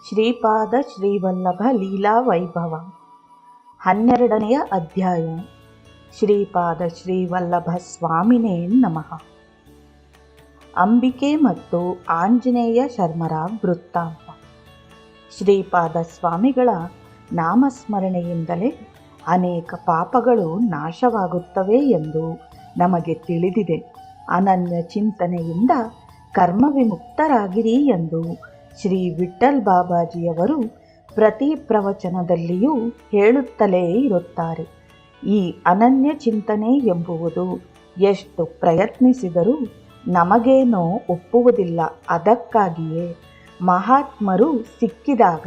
ಶ್ರೀಪಾದ ಶ್ರೀವಲ್ಲಭ ಲೀಲಾ ವೈಭವ 12ನೆಯ ಅಧ್ಯಾಯ. ಶ್ರೀಪಾದ ಶ್ರೀವಲ್ಲಭ ಸ್ವಾಮಿನೇ ನಮಃ. ಅಂಬಿಕೆ ಮತ್ತು ಆಂಜನೇಯ ಶರ್ಮರ ವೃತ್ತಾಂತ. ಶ್ರೀಪಾದ ಸ್ವಾಮಿಗಳ ನಾಮಸ್ಮರಣೆಯಿಂದಲೇ ಅನೇಕ ಪಾಪಗಳು ನಾಶವಾಗುತ್ತವೆ ಎಂದು ನಮಗೆ ತಿಳಿದಿದೆ. ಅನನ್ಯ ಚಿಂತನೆಯಿಂದ ಕರ್ಮ ವಿಮುಕ್ತರಾಗಿರಿ ಎಂದು ಶ್ರೀ ವಿಠ್ಠಲ್ ಬಾಬಾಜಿಯವರು ಪ್ರತಿ ಪ್ರವಚನದಲ್ಲಿಯೂ ಹೇಳುತ್ತಲೇ ಇರುತ್ತಾರೆ. ಈ ಅನನ್ಯ ಚಿಂತನೆ ಎಂಬುವುದು ಎಷ್ಟು ಪ್ರಯತ್ನಿಸಿದರೂ ನಮಗೇನೋ ಒಪ್ಪುವುದಿಲ್ಲ. ಅದಕ್ಕಾಗಿಯೇ ಮಹಾತ್ಮರು ಸಿಕ್ಕಿದಾಗ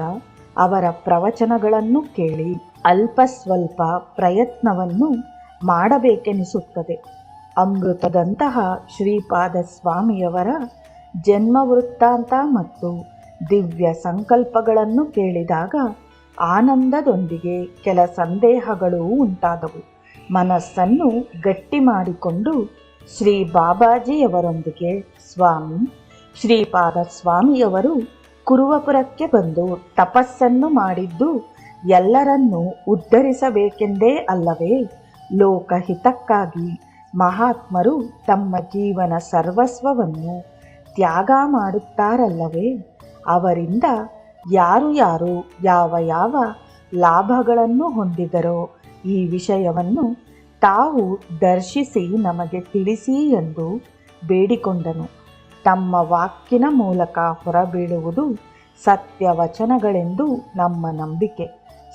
ಅವರ ಪ್ರವಚನಗಳನ್ನು ಕೇಳಿ ಅಲ್ಪ ಸ್ವಲ್ಪ ಪ್ರಯತ್ನವನ್ನು ಮಾಡಬೇಕೆನಿಸುತ್ತದೆ. ಅಮೃತದಂತಹ ಶ್ರೀಪಾದ ಸ್ವಾಮಿಯವರ ಜನ್ಮ ವೃತ್ತಾಂತ ಮತ್ತು ದಿವ್ಯ ಸಂಕಲ್ಪಗಳನ್ನು ಕೇಳಿದಾಗ ಆನಂದದೊಂದಿಗೆ ಕೆಲ ಸಂದೇಹಗಳು ಉಂಟಾದವು. ಮನಸ್ಸನ್ನು ಗಟ್ಟಿ ಮಾಡಿಕೊಂಡು ಶ್ರೀ ಬಾಬಾಜಿಯವರೊಂದಿಗೆ ಸ್ವಾಮಿ ಶ್ರೀಪಾದ ಸ್ವಾಮಿಯವರು ಕುರುವಪುರಕ್ಕೆ ಬಂದು ತಪಸ್ಸನ್ನು ಮಾಡಿದ್ದು ಎಲ್ಲರನ್ನೂ ಉದ್ಧರಿಸಬೇಕೆಂದೇ ಅಲ್ಲವೇ? ಲೋಕಹಿತಕ್ಕಾಗಿ ಮಹಾತ್ಮರು ತಮ್ಮ ಜೀವನ ಸರ್ವಸ್ವವನ್ನು ತ್ಯಾಗ ಮಾಡುತ್ತಾರಲ್ಲವೇ? ಅವರಿಂದ ಯಾರು ಯಾವ ಲಾಭಗಳನ್ನು ಹೊಂದಿದರೋ ಈ ವಿಷಯವನ್ನು ತಾವು ದರ್ಶಿಸಿ ನಮಗೆ ತಿಳಿಸಿ ಎಂದು ಬೇಡಿಕೊಂಡನು. ತಮ್ಮ ವಾಕ್ಕಿನ ಮೂಲಕ ಹೊರಬೀಳುವುದು ಸತ್ಯವಚನಗಳೆಂದು ನಮ್ಮ ನಂಬಿಕೆ.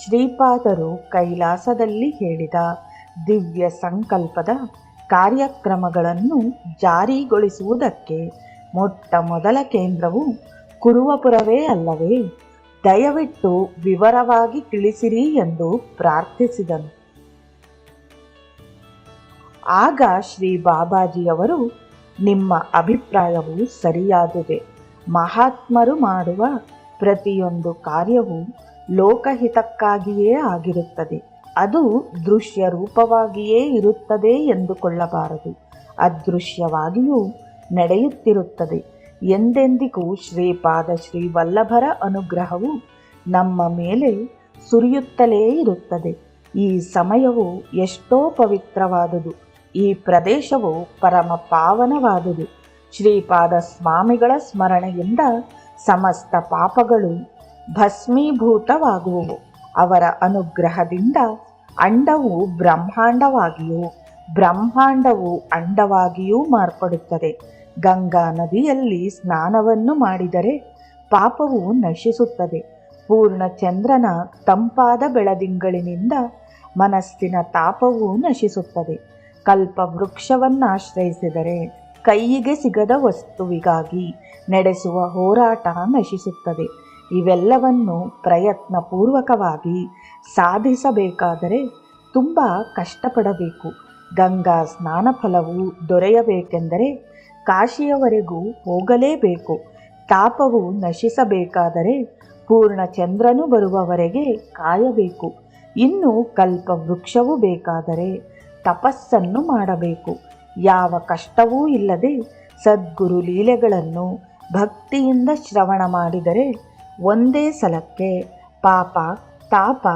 ಶ್ರೀಪಾದರು ಕೈಲಾಸದಲ್ಲಿ ಹೇಳಿದ ದಿವ್ಯ ಸಂಕಲ್ಪದ ಕಾರ್ಯಕ್ರಮಗಳನ್ನು ಜಾರಿಗೊಳಿಸುವುದಕ್ಕೆ ಮೊಟ್ಟ ಮೊದಲ ಕೇಂದ್ರವು ಕುರುವಪುರವೇ ಅಲ್ಲವೇ? ದಯವಿಟ್ಟು ವಿವರವಾಗಿ ತಿಳಿಸಿರಿ ಎಂದು ಪ್ರಾರ್ಥಿಸಿದನು. ಆಗ ಶ್ರೀ ಬಾಬಾಜಿಯವರು, ನಿಮ್ಮ ಅಭಿಪ್ರಾಯವು ಸರಿಯಾದುದೇ. ಮಹಾತ್ಮರು ಮಾಡುವ ಪ್ರತಿಯೊಂದು ಕಾರ್ಯವೂ ಲೋಕಹಿತಕ್ಕಾಗಿಯೇ ಆಗಿರುತ್ತದೆ. ಅದು ದೃಶ್ಯ ರೂಪವಾಗಿಯೇ ಇರುತ್ತದೆ ಎಂದುಕೊಳ್ಳಬಾರದು. ಅದೃಶ್ಯವಾಗಿಯೂ ನಡೆಯುತ್ತಿರುತ್ತದೆ. ಎಂದೆಂದಿಗೂ ಶ್ರೀಪಾದ ಶ್ರೀವಲ್ಲಭರ ಅನುಗ್ರಹವು ನಮ್ಮ ಮೇಲೆ ಸುರಿಯುತ್ತಲೇ ಇರುತ್ತದೆ. ಈ ಸಮಯವು ಎಷ್ಟೋ ಪವಿತ್ರವಾದುದು. ಈ ಪ್ರದೇಶವು ಪರಮ ಪಾವನವಾದುದು. ಶ್ರೀಪಾದ ಸ್ವಾಮಿಗಳ ಸ್ಮರಣೆಯಿಂದ ಸಮಸ್ತ ಪಾಪಗಳು ಭಸ್ಮೀಭೂತವಾಗುವವು. ಅವರ ಅನುಗ್ರಹದಿಂದ ಅಂಡವು ಬ್ರಹ್ಮಾಂಡವಾಗಿಯೂ ಬ್ರಹ್ಮಾಂಡವು ಅಂಡವಾಗಿಯೂ ಮಾರ್ಪಡುತ್ತದೆ. ಗಂಗಾ ನದಿಯಲ್ಲಿ ಸ್ನಾನವನ್ನು ಮಾಡಿದರೆ ಪಾಪವು ನಶಿಸುತ್ತದೆ. ಪೂರ್ಣ ಚಂದ್ರನ ತಂಪಾದ ಬೆಳದಿಂಗಳಿನಿಂದ ಮನಸ್ಸಿನ ತಾಪವು ನಶಿಸುತ್ತದೆ. ಕಲ್ಪ ವೃಕ್ಷವನ್ನಾಶ್ರಯಿಸಿದರೆ ಕೈಯಿಗೆ ಸಿಗದ ವಸ್ತುವಿಗಾಗಿ ನಡೆಸುವ ಹೋರಾಟ ನಶಿಸುತ್ತದೆ. ಇವೆಲ್ಲವನ್ನು ಪ್ರಯತ್ನಪೂರ್ವಕವಾಗಿ ಸಾಧಿಸಬೇಕಾದರೆ ತುಂಬ ಕಷ್ಟಪಡಬೇಕು. ಗಂಗಾ ಸ್ನಾನ ಫಲವು ದೊರೆಯಬೇಕೆಂದರೆ ಕಾಶಿಯವರೆಗೂ ಹೋಗಲೇಬೇಕು. ತಾಪವು ನಶಿಸಬೇಕಾದರೆ ಪೂರ್ಣ ಚಂದ್ರನು ಬರುವವರೆಗೆ ಕಾಯಬೇಕು. ಇನ್ನು ಕಲ್ಪ ವೃಕ್ಷವು ಬೇಕಾದರೆ ತಪಸ್ಸನ್ನು ಮಾಡಬೇಕು. ಯಾವ ಕಷ್ಟವೂ ಇಲ್ಲದೆ ಸದ್ಗುರು ಲೀಲೆಗಳನ್ನು ಭಕ್ತಿಯಿಂದ ಶ್ರವಣ ಮಾಡಿದರೆ ಒಂದೇ ಸಲಕ್ಕೆ ಪಾಪ ತಾಪ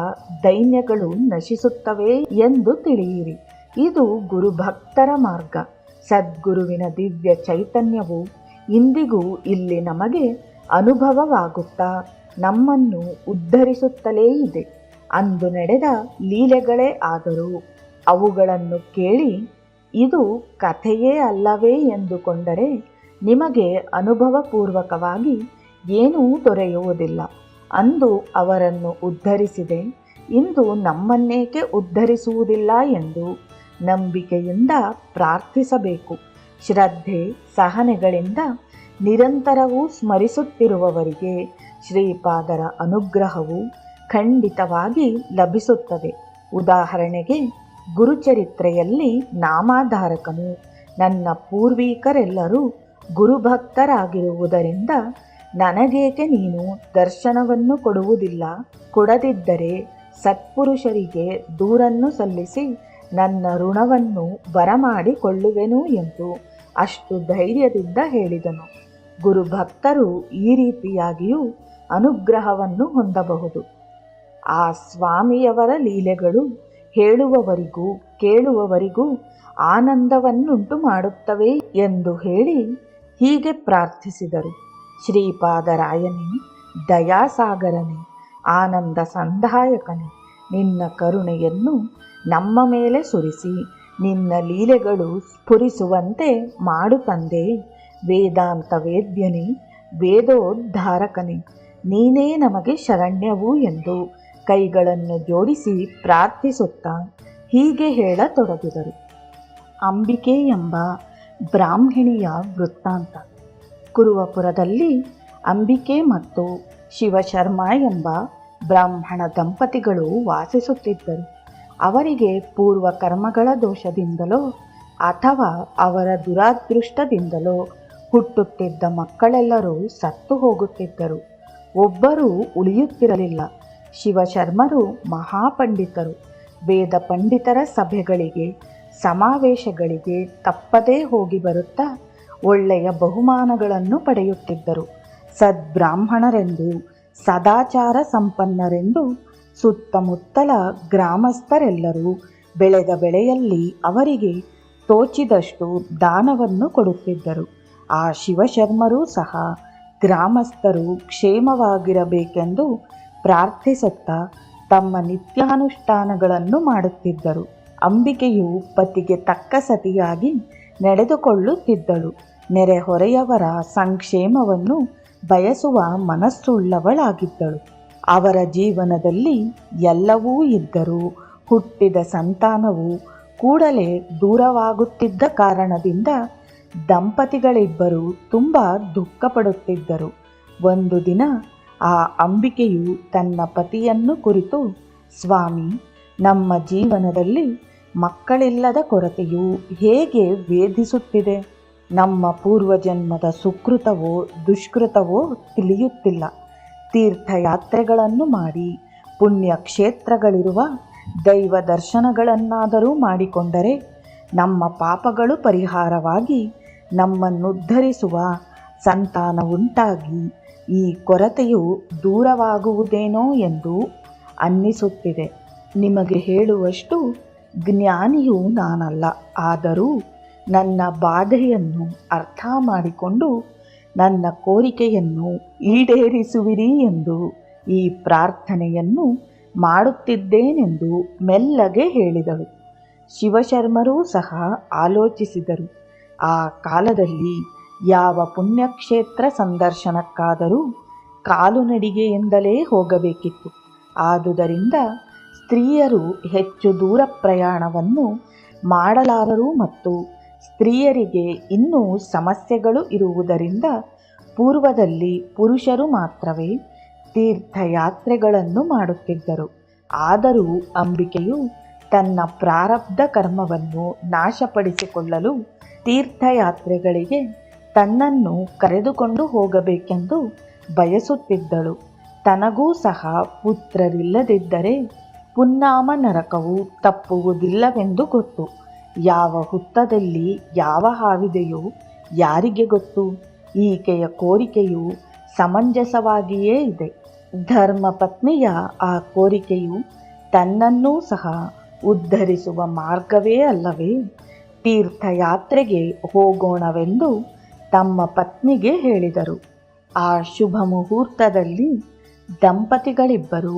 ದೈನ್ಯಗಳು ನಶಿಸುತ್ತವೆ ಎಂದು ತಿಳಿಯಿರಿ. ಇದು ಗುರುಭಕ್ತರ ಮಾರ್ಗ. ಸದ್ಗುರುವಿನ ದಿವ್ಯ ಚೈತನ್ಯವು ಇಂದಿಗೂ ಇಲ್ಲಿ ನಮಗೆ ಅನುಭವವಾಗುತ್ತಾ ನಮ್ಮನ್ನು ಉದ್ಧರಿಸುತ್ತಲೇ ಇದೆ. ಅಂದು ನಡೆದ ಲೀಲೆಗಳೇ ಆದರೂ ಅವುಗಳನ್ನು ಕೇಳಿ ಇದು ಕಥೆಯೇ ಅಲ್ಲವೇ ಎಂದುಕೊಂಡರೆ ನಿಮಗೆ ಅನುಭವಪೂರ್ವಕವಾಗಿ ಏನೂ ದೊರೆಯುವುದಿಲ್ಲ. ಅಂದು ಅವರನ್ನು ಉದ್ಧರಿಸಿದೆ, ಇಂದು ನಮ್ಮನ್ನೇಕೆ ಉದ್ಧರಿಸುವುದಿಲ್ಲ ಎಂದು ನಂಬಿಕೆಯಿಂದ ಪ್ರಾರ್ಥಿಸಬೇಕು. ಶ್ರದ್ಧೆ ಸಹನೆಗಳಿಂದ ನಿರಂತರವೂ ಸ್ಮರಿಸುತ್ತಿರುವವರಿಗೆ ಶ್ರೀಪಾದರ ಅನುಗ್ರಹವು ಖಂಡಿತವಾಗಿ ಲಭಿಸುತ್ತದೆ. ಉದಾಹರಣೆಗೆ, ಗುರುಚರಿತ್ರೆಯಲ್ಲಿ ನಾಮಾಧಾರಕನು ನನ್ನ ಪೂರ್ವಿಕರೆಲ್ಲರೂ ಗುರುಭಕ್ತರಾಗಿರುವುದರಿಂದ ನನಗೇಕೆ ನೀನು ದರ್ಶನವನ್ನು ಕೊಡುವುದಿಲ್ಲ? ಕೊಡದಿದ್ದರೆ ಸತ್ಪುರುಷರಿಗೆ ದೂರನ್ನು ಸಲ್ಲಿಸಿ ನನ್ನ ಋಣವನ್ನು ಬರಮಾಡಿಕೊಳ್ಳುವೆನು ಎಂದು ಅಷ್ಟು ಧೈರ್ಯದಿಂದ ಹೇಳಿದನು. ಗುರುಭಕ್ತರು ಈ ರೀತಿಯಾಗಿಯೂ ಅನುಗ್ರಹವನ್ನು ಹೊಂದಬಹುದು. ಆ ಸ್ವಾಮಿಯವರ ಲೀಲೆಗಳು ಹೇಳುವವರಿಗೂ ಕೇಳುವವರಿಗೂ ಆನಂದವನ್ನುಂಟು ಮಾಡುತ್ತವೆ ಎಂದು ಹೇಳಿ ಹೀಗೆ ಪ್ರಾರ್ಥಿಸಿದರು. ಶ್ರೀಪಾದರಾಯನೇ, ದಯಾಸಾಗರನೇ, ಆನಂದ ಸಂದಾಯಕನೇ, ನಿನ್ನ ಕರುಣೆಯನ್ನು ನಮ್ಮ ಮೇಲೆ ಸುರಿಸಿ ನಿನ್ನ ಲೀಲೆಗಳು ಸ್ಫುರಿಸುವಂತೆ ಮಾಡು ತಂದೆ. ವೇದಾಂತ ವೇದ್ಯನೇ, ವೇದೋದ್ಧಾರಕನೇ, ನೀನೇ ನಮಗೆ ಶರಣ್ಯವು ಎಂದು ಕೈಗಳನ್ನು ಜೋಡಿಸಿ ಪ್ರಾರ್ಥಿಸುತ್ತಾ ಹೀಗೆ ಹೇಳತೊಡಗಿದರು. ಅಂಬಿಕೆ ಎಂಬ ಬ್ರಾಹ್ಮಣಿಯ ವೃತ್ತಾಂತ. ಕುರುವಪುರದಲ್ಲಿ ಅಂಬಿಕೆ ಮತ್ತು ಶಿವಶರ್ಮ ಎಂಬ ಬ್ರಾಹ್ಮಣ ದಂಪತಿಗಳು ವಾಸಿಸುತ್ತಿದ್ದರು. ಅವರಿಗೆ ಪೂರ್ವ ಕರ್ಮಗಳ ದೋಷದಿಂದಲೋ ಅಥವಾ ಅವರ ದುರಾದೃಷ್ಟದಿಂದಲೋ ಹುಟ್ಟುತ್ತಿದ್ದ ಮಕ್ಕಳೆಲ್ಲರೂ ಸತ್ತು ಹೋಗುತ್ತಿದ್ದರು. ಒಬ್ಬರೂ ಉಳಿಯುತ್ತಿರಲಿಲ್ಲ. ಶಿವಶರ್ಮರು ಮಹಾಪಂಡಿತರು. ವೇದ ಪಂಡಿತರ ಸಭೆಗಳಿಗೆ ಸಮಾವೇಶಗಳಿಗೆ ತಪ್ಪದೇ ಹೋಗಿ ಬರುತ್ತಾ ಒಳ್ಳೆಯ ಬಹುಮಾನಗಳನ್ನು ಪಡೆಯುತ್ತಿದ್ದರು. ಸದ್ಬ್ರಾಹ್ಮಣರೆಂದು ಸದಾಚಾರ ಸಂಪನ್ನರೆಂದು ಸುತ್ತಮುತ್ತಲ ಗ್ರಾಮಸ್ಥರೆಲ್ಲರೂ ಬೆಳೆದ ಬೆಳೆಯಲ್ಲಿ ಅವರಿಗೆ ತೋಚಿದಷ್ಟು ದಾನವನ್ನು ಕೊಡುತ್ತಿದ್ದರು. ಆ ಶಿವಶರ್ಮರೂ ಸಹ ಗ್ರಾಮಸ್ಥರು ಕ್ಷೇಮವಾಗಿರಬೇಕೆಂದು ಪ್ರಾರ್ಥಿಸುತ್ತಾ ತಮ್ಮ ನಿತ್ಯಾನುಷ್ಠಾನಗಳನ್ನು ಮಾಡುತ್ತಿದ್ದರು. ಅಂಬಿಕೆಯು ಪತಿಗೆ ತಕ್ಕ ಸತಿಯಾಗಿ ನಡೆದುಕೊಳ್ಳುತ್ತಿದ್ದಳು. ನೆರೆಹೊರೆಯವರ ಸಂಕ್ಷೇಮವನ್ನು ಬಯಸುವ ಮನಸ್ಸುಳ್ಳವಳಾಗಿದ್ದಳು. ಅವರ ಜೀವನದಲ್ಲಿ ಎಲ್ಲವೂ ಇದ್ದರೂ ಹುಟ್ಟಿದ ಸಂತಾನವು ಕೂಡಲೇ ದೂರವಾಗುತ್ತಿದ್ದ ಕಾರಣದಿಂದ ದಂಪತಿಗಳಿಬ್ಬರು ತುಂಬ ದುಃಖಪಡುತ್ತಿದ್ದರು. ಒಂದು ದಿನ ಆ ಅಂಬಿಕೆಯು ತನ್ನ ಪತಿಯನ್ನು ಕುರಿತು, ಸ್ವಾಮಿ, ನಮ್ಮ ಜೀವನದಲ್ಲಿ ಮಕ್ಕಳಿಲ್ಲದ ಕೊರತೆಯು ಹೇಗೆ ವೇಧಿಸುತ್ತಿದೆ. ನಮ್ಮ ಪೂರ್ವಜನ್ಮದ ಸುಕೃತವೋ ದುಷ್ಕೃತವೋ ತಿಳಿಯುತ್ತಿಲ್ಲ. ತೀರ್ಥಯಾತ್ರೆಗಳನ್ನು ಮಾಡಿ ಪುಣ್ಯಕ್ಷೇತ್ರಗಳಿರುವ ದೈವ ದರ್ಶನಗಳನ್ನಾದರೂ ಮಾಡಿಕೊಂಡರೆ ನಮ್ಮ ಪಾಪಗಳು ಪರಿಹಾರವಾಗಿ ನಮ್ಮನ್ನುದ್ಧರಿಸುವ ಸಂತಾನ ಉಂಟಾಗಿ ಈ ಕೊರತೆಯು ದೂರವಾಗುವುದೇನೋ ಎಂದು ಅನ್ನಿಸುತ್ತಿದೆ. ನಿಮಗೆ ಹೇಳುವಷ್ಟು ಜ್ಞಾನಿಯೂ ನಾನಲ್ಲ. ಆದರೂ ನನ್ನ ಬಾಧೆಯನ್ನು ಅರ್ಥ ಮಾಡಿಕೊಂಡು ನನ್ನ ಕೋರಿಕೆಯನ್ನು ಈಡೇರಿಸುವಿರಿ ಎಂದು ಈ ಪ್ರಾರ್ಥನೆಯನ್ನು ಮಾಡುತ್ತಿದ್ದೇನೆಂದು ಮೆಲ್ಲಗೆ ಹೇಳಿದಳು. ಶಿವಶರ್ಮರೂ ಸಹ ಆಲೋಚಿಸಿದರು. ಆ ಕಾಲದಲ್ಲಿ ಯಾವ ಪುಣ್ಯಕ್ಷೇತ್ರ ಸಂದರ್ಶನಕ್ಕಾದರೂ ಕಾಲುನಡಿಗೆಯಿಂದಲೇ ಹೋಗಬೇಕಿತ್ತು. ಆದುದರಿಂದ ಸ್ತ್ರೀಯರು ಹೆಚ್ಚು ದೂರ ಪ್ರಯಾಣವನ್ನು ಮಾಡಲಾರರು ಮತ್ತು ಸ್ತ್ರೀಯರಿಗೆ ಇನ್ನೂ ಸಮಸ್ಯೆಗಳು ಇರುವುದರಿಂದ ಪೂರ್ವದಲ್ಲಿ ಪುರುಷರು ಮಾತ್ರವೇ ತೀರ್ಥಯಾತ್ರೆಗಳನ್ನು ಮಾಡುತ್ತಿದ್ದರು. ಆದರೂ ಅಂಬಿಕೆಯು ತನ್ನ ಪ್ರಾರಬ್ಧ ಕರ್ಮವನ್ನು ನಾಶಪಡಿಸಿಕೊಳ್ಳಲು ತೀರ್ಥಯಾತ್ರೆಗಳಿಗೆ ತನ್ನನ್ನು ಕರೆದುಕೊಂಡು ಹೋಗಬೇಕೆಂದು ಬಯಸುತ್ತಿದ್ದಳು. ತನಗೂ ಸಹ ಪುತ್ರರಿಲ್ಲದಿದ್ದರೆ ಪುನ್ನಾಮ ನರಕವು ತಪ್ಪುವುದಿಲ್ಲವೆಂದು ಗೊತ್ತು. ಯಾವ ಹುತ್ತದಲ್ಲಿ ಯಾವ ಹಾವಿದೆಯೋ ಯಾರಿಗೆ ಗೊತ್ತು. ಈಕೆಯ ಕೋರಿಕೆಯು ಸಮಂಜಸವಾಗಿಯೇ ಇದೆ. ಧರ್ಮಪತ್ನಿಯ ಆ ಕೋರಿಕೆಯು ತನ್ನನ್ನೂ ಸಹ ಉದ್ಧರಿಸುವ ಮಾರ್ಗವೇ ಅಲ್ಲವೇ? ತೀರ್ಥಯಾತ್ರೆಗೆ ಹೋಗೋಣವೆಂದು ತಮ್ಮ ಪತ್ನಿಗೆ ಹೇಳಿದರು. ಆ ಶುಭ ಮುಹೂರ್ತದಲ್ಲಿ ದಂಪತಿಗಳಿಬ್ಬರು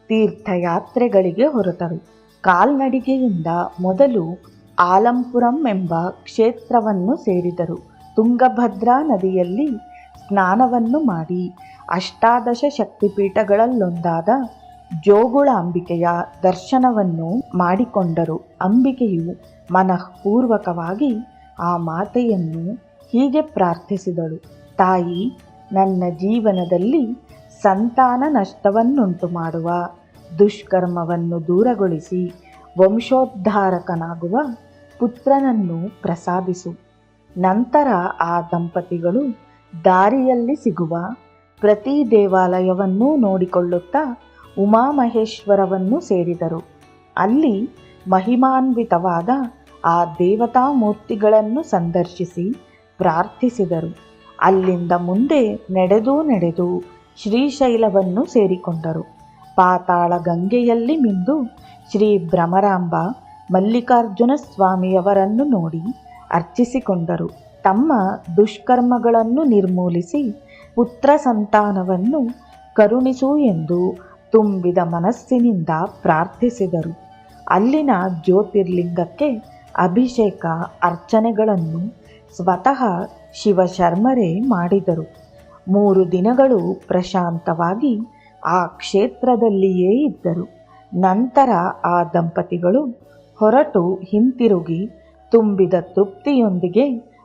ತೀರ್ಥಯಾತ್ರೆಗಳಿಗೆ ಹೊರಟರು. ಕಾಲ್ನಡಿಗೆಯಿಂದ ಮೊದಲು ಆಲಂಪುರಂ ಎಂಬ ಕ್ಷೇತ್ರವನ್ನು ಸೇರಿದರು. ತುಂಗಭದ್ರಾ ನದಿಯಲ್ಲಿ ಸ್ನಾನವನ್ನು ಮಾಡಿ ಅಷ್ಟಾದಶ ಶಕ್ತಿಪೀಠಗಳಲ್ಲೊಂದಾದ ಜೋಗುಳಾಂಬಿಕೆಯ ದರ್ಶನವನ್ನು ಮಾಡಿಕೊಂಡರು. ಅಂಬಿಕೆಯು ಮನಃಪೂರ್ವಕವಾಗಿ ಆ ಮಾತೆಯನ್ನು ಹೀಗೆ ಪ್ರಾರ್ಥಿಸಿದಳು. ತಾಯಿ, ನನ್ನ ಜೀವನದಲ್ಲಿ ಸಂತಾನ ನಷ್ಟವನ್ನುಂಟು ಮಾಡುವ ದುಷ್ಕರ್ಮವನ್ನು ದೂರಗೊಳಿಸಿ ವಂಶೋದ್ಧಾರಕನಾಗುವ ಪುತ್ರನನ್ನು ಪ್ರಸಾದಿಸು. ನಂತರ ಆ ದಂಪತಿಗಳು ದಾರಿಯಲ್ಲಿ ಸಿಗುವ ಪ್ರತಿ ದೇವಾಲಯವನ್ನೂ ನೋಡಿಕೊಳ್ಳುತ್ತಾ ಉಮಾಮಹೇಶ್ವರವನ್ನು ಸೇರಿದರು. ಅಲ್ಲಿ ಮಹಿಮಾನ್ವಿತವಾದ ಆ ದೇವತಾ ಮೂರ್ತಿಗಳನ್ನು ಸಂದರ್ಶಿಸಿ ಪ್ರಾರ್ಥಿಸಿದರು. ಅಲ್ಲಿಂದ ಮುಂದೆ ನಡೆದು ಶ್ರೀಶೈಲವನ್ನು ಸೇರಿಕೊಂಡರು. ಪಾತಾಳ ಗಂಗೆಯಲ್ಲಿ ಮಿಂದು ಶ್ರೀ ಭ್ರಮರಾಂಬ ಮಲ್ಲಿಕಾರ್ಜುನ ಸ್ವಾಮಿಯವರನ್ನು ನೋಡಿ ಅರ್ಚಿಸಿಕೊಂಡರು. ತಮ್ಮ ದುಷ್ಕರ್ಮಗಳನ್ನು ನಿರ್ಮೂಲಿಸಿ ಪುತ್ರ ಸಂತಾನವನ್ನು ಕರುಣಿಸು ಎಂದು ತುಂಬಿದ ಮನಸ್ಸಿನಿಂದ ಪ್ರಾರ್ಥಿಸಿದರು. ಅಲ್ಲಿನ ಜ್ಯೋತಿರ್ಲಿಂಗಕ್ಕೆ ಅಭಿಷೇಕ ಅರ್ಚನೆಗಳನ್ನು ಸ್ವತಃ ಶಿವಶರ್ಮರೇ ಮಾಡಿದರು. 3 ದಿನಗಳು ಪ್ರಶಾಂತವಾಗಿ ಆ ಕ್ಷೇತ್ರದಲ್ಲಿಯೇ ಇದ್ದರು. ನಂತರ ಆ ದಂಪತಿಗಳು ಹೊರಟು ಹಿಂತಿರುಗಿ ತುಂಬಿದ ತೃಪ್ತಿಯೊಂದಿಗೆ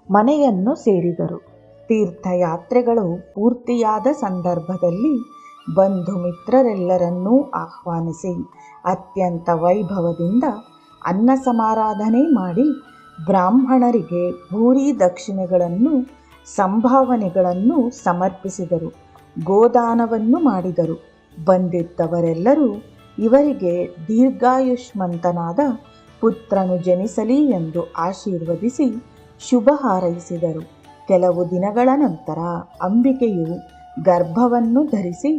ಮನೆಯನ್ನು ಸೇರಿದರು. ತೀರ್ಥಯಾತ್ರೆಗಳು ಪೂರ್ತಿಯಾದ ಸಂದರ್ಭದಲ್ಲಿ ಬಂಧು ಮಿತ್ರರೆಲ್ಲರನ್ನೂ ಆಹ್ವಾನಿಸಿ ಅತ್ಯಂತ ವೈಭವದಿಂದ ಅನ್ನ ಸಮಾರಾಧನೆ ಮಾಡಿ ಬ್ರಾಹ್ಮಣರಿಗೆ ಭೂರಿ ದಕ್ಷಿಣೆಗಳನ್ನು ಸಂಭಾವನೆಗಳನ್ನು ಸಮರ್ಪಿಸಿದರು. ಗೋದಾನವನ್ನು ಮಾಡಿದರು. ಬಂದಿದ್ದವರೆಲ್ಲರೂ ಇವರಿಗೆ ದೀರ್ಘಾಯುಷ್ಮಂತನಾದ ಪುತ್ರನು ಜನಿಸಲಿ ಎಂದು ಆಶೀರ್ವದಿಸಿ ಶುಭ ಹಾರೈಸಿದರು. ಕೆಲವು ದಿನಗಳ ನಂತರ ಅಂಬಿಕೆಯು ಗರ್ಭವನ್ನು ಧರಿಸಿ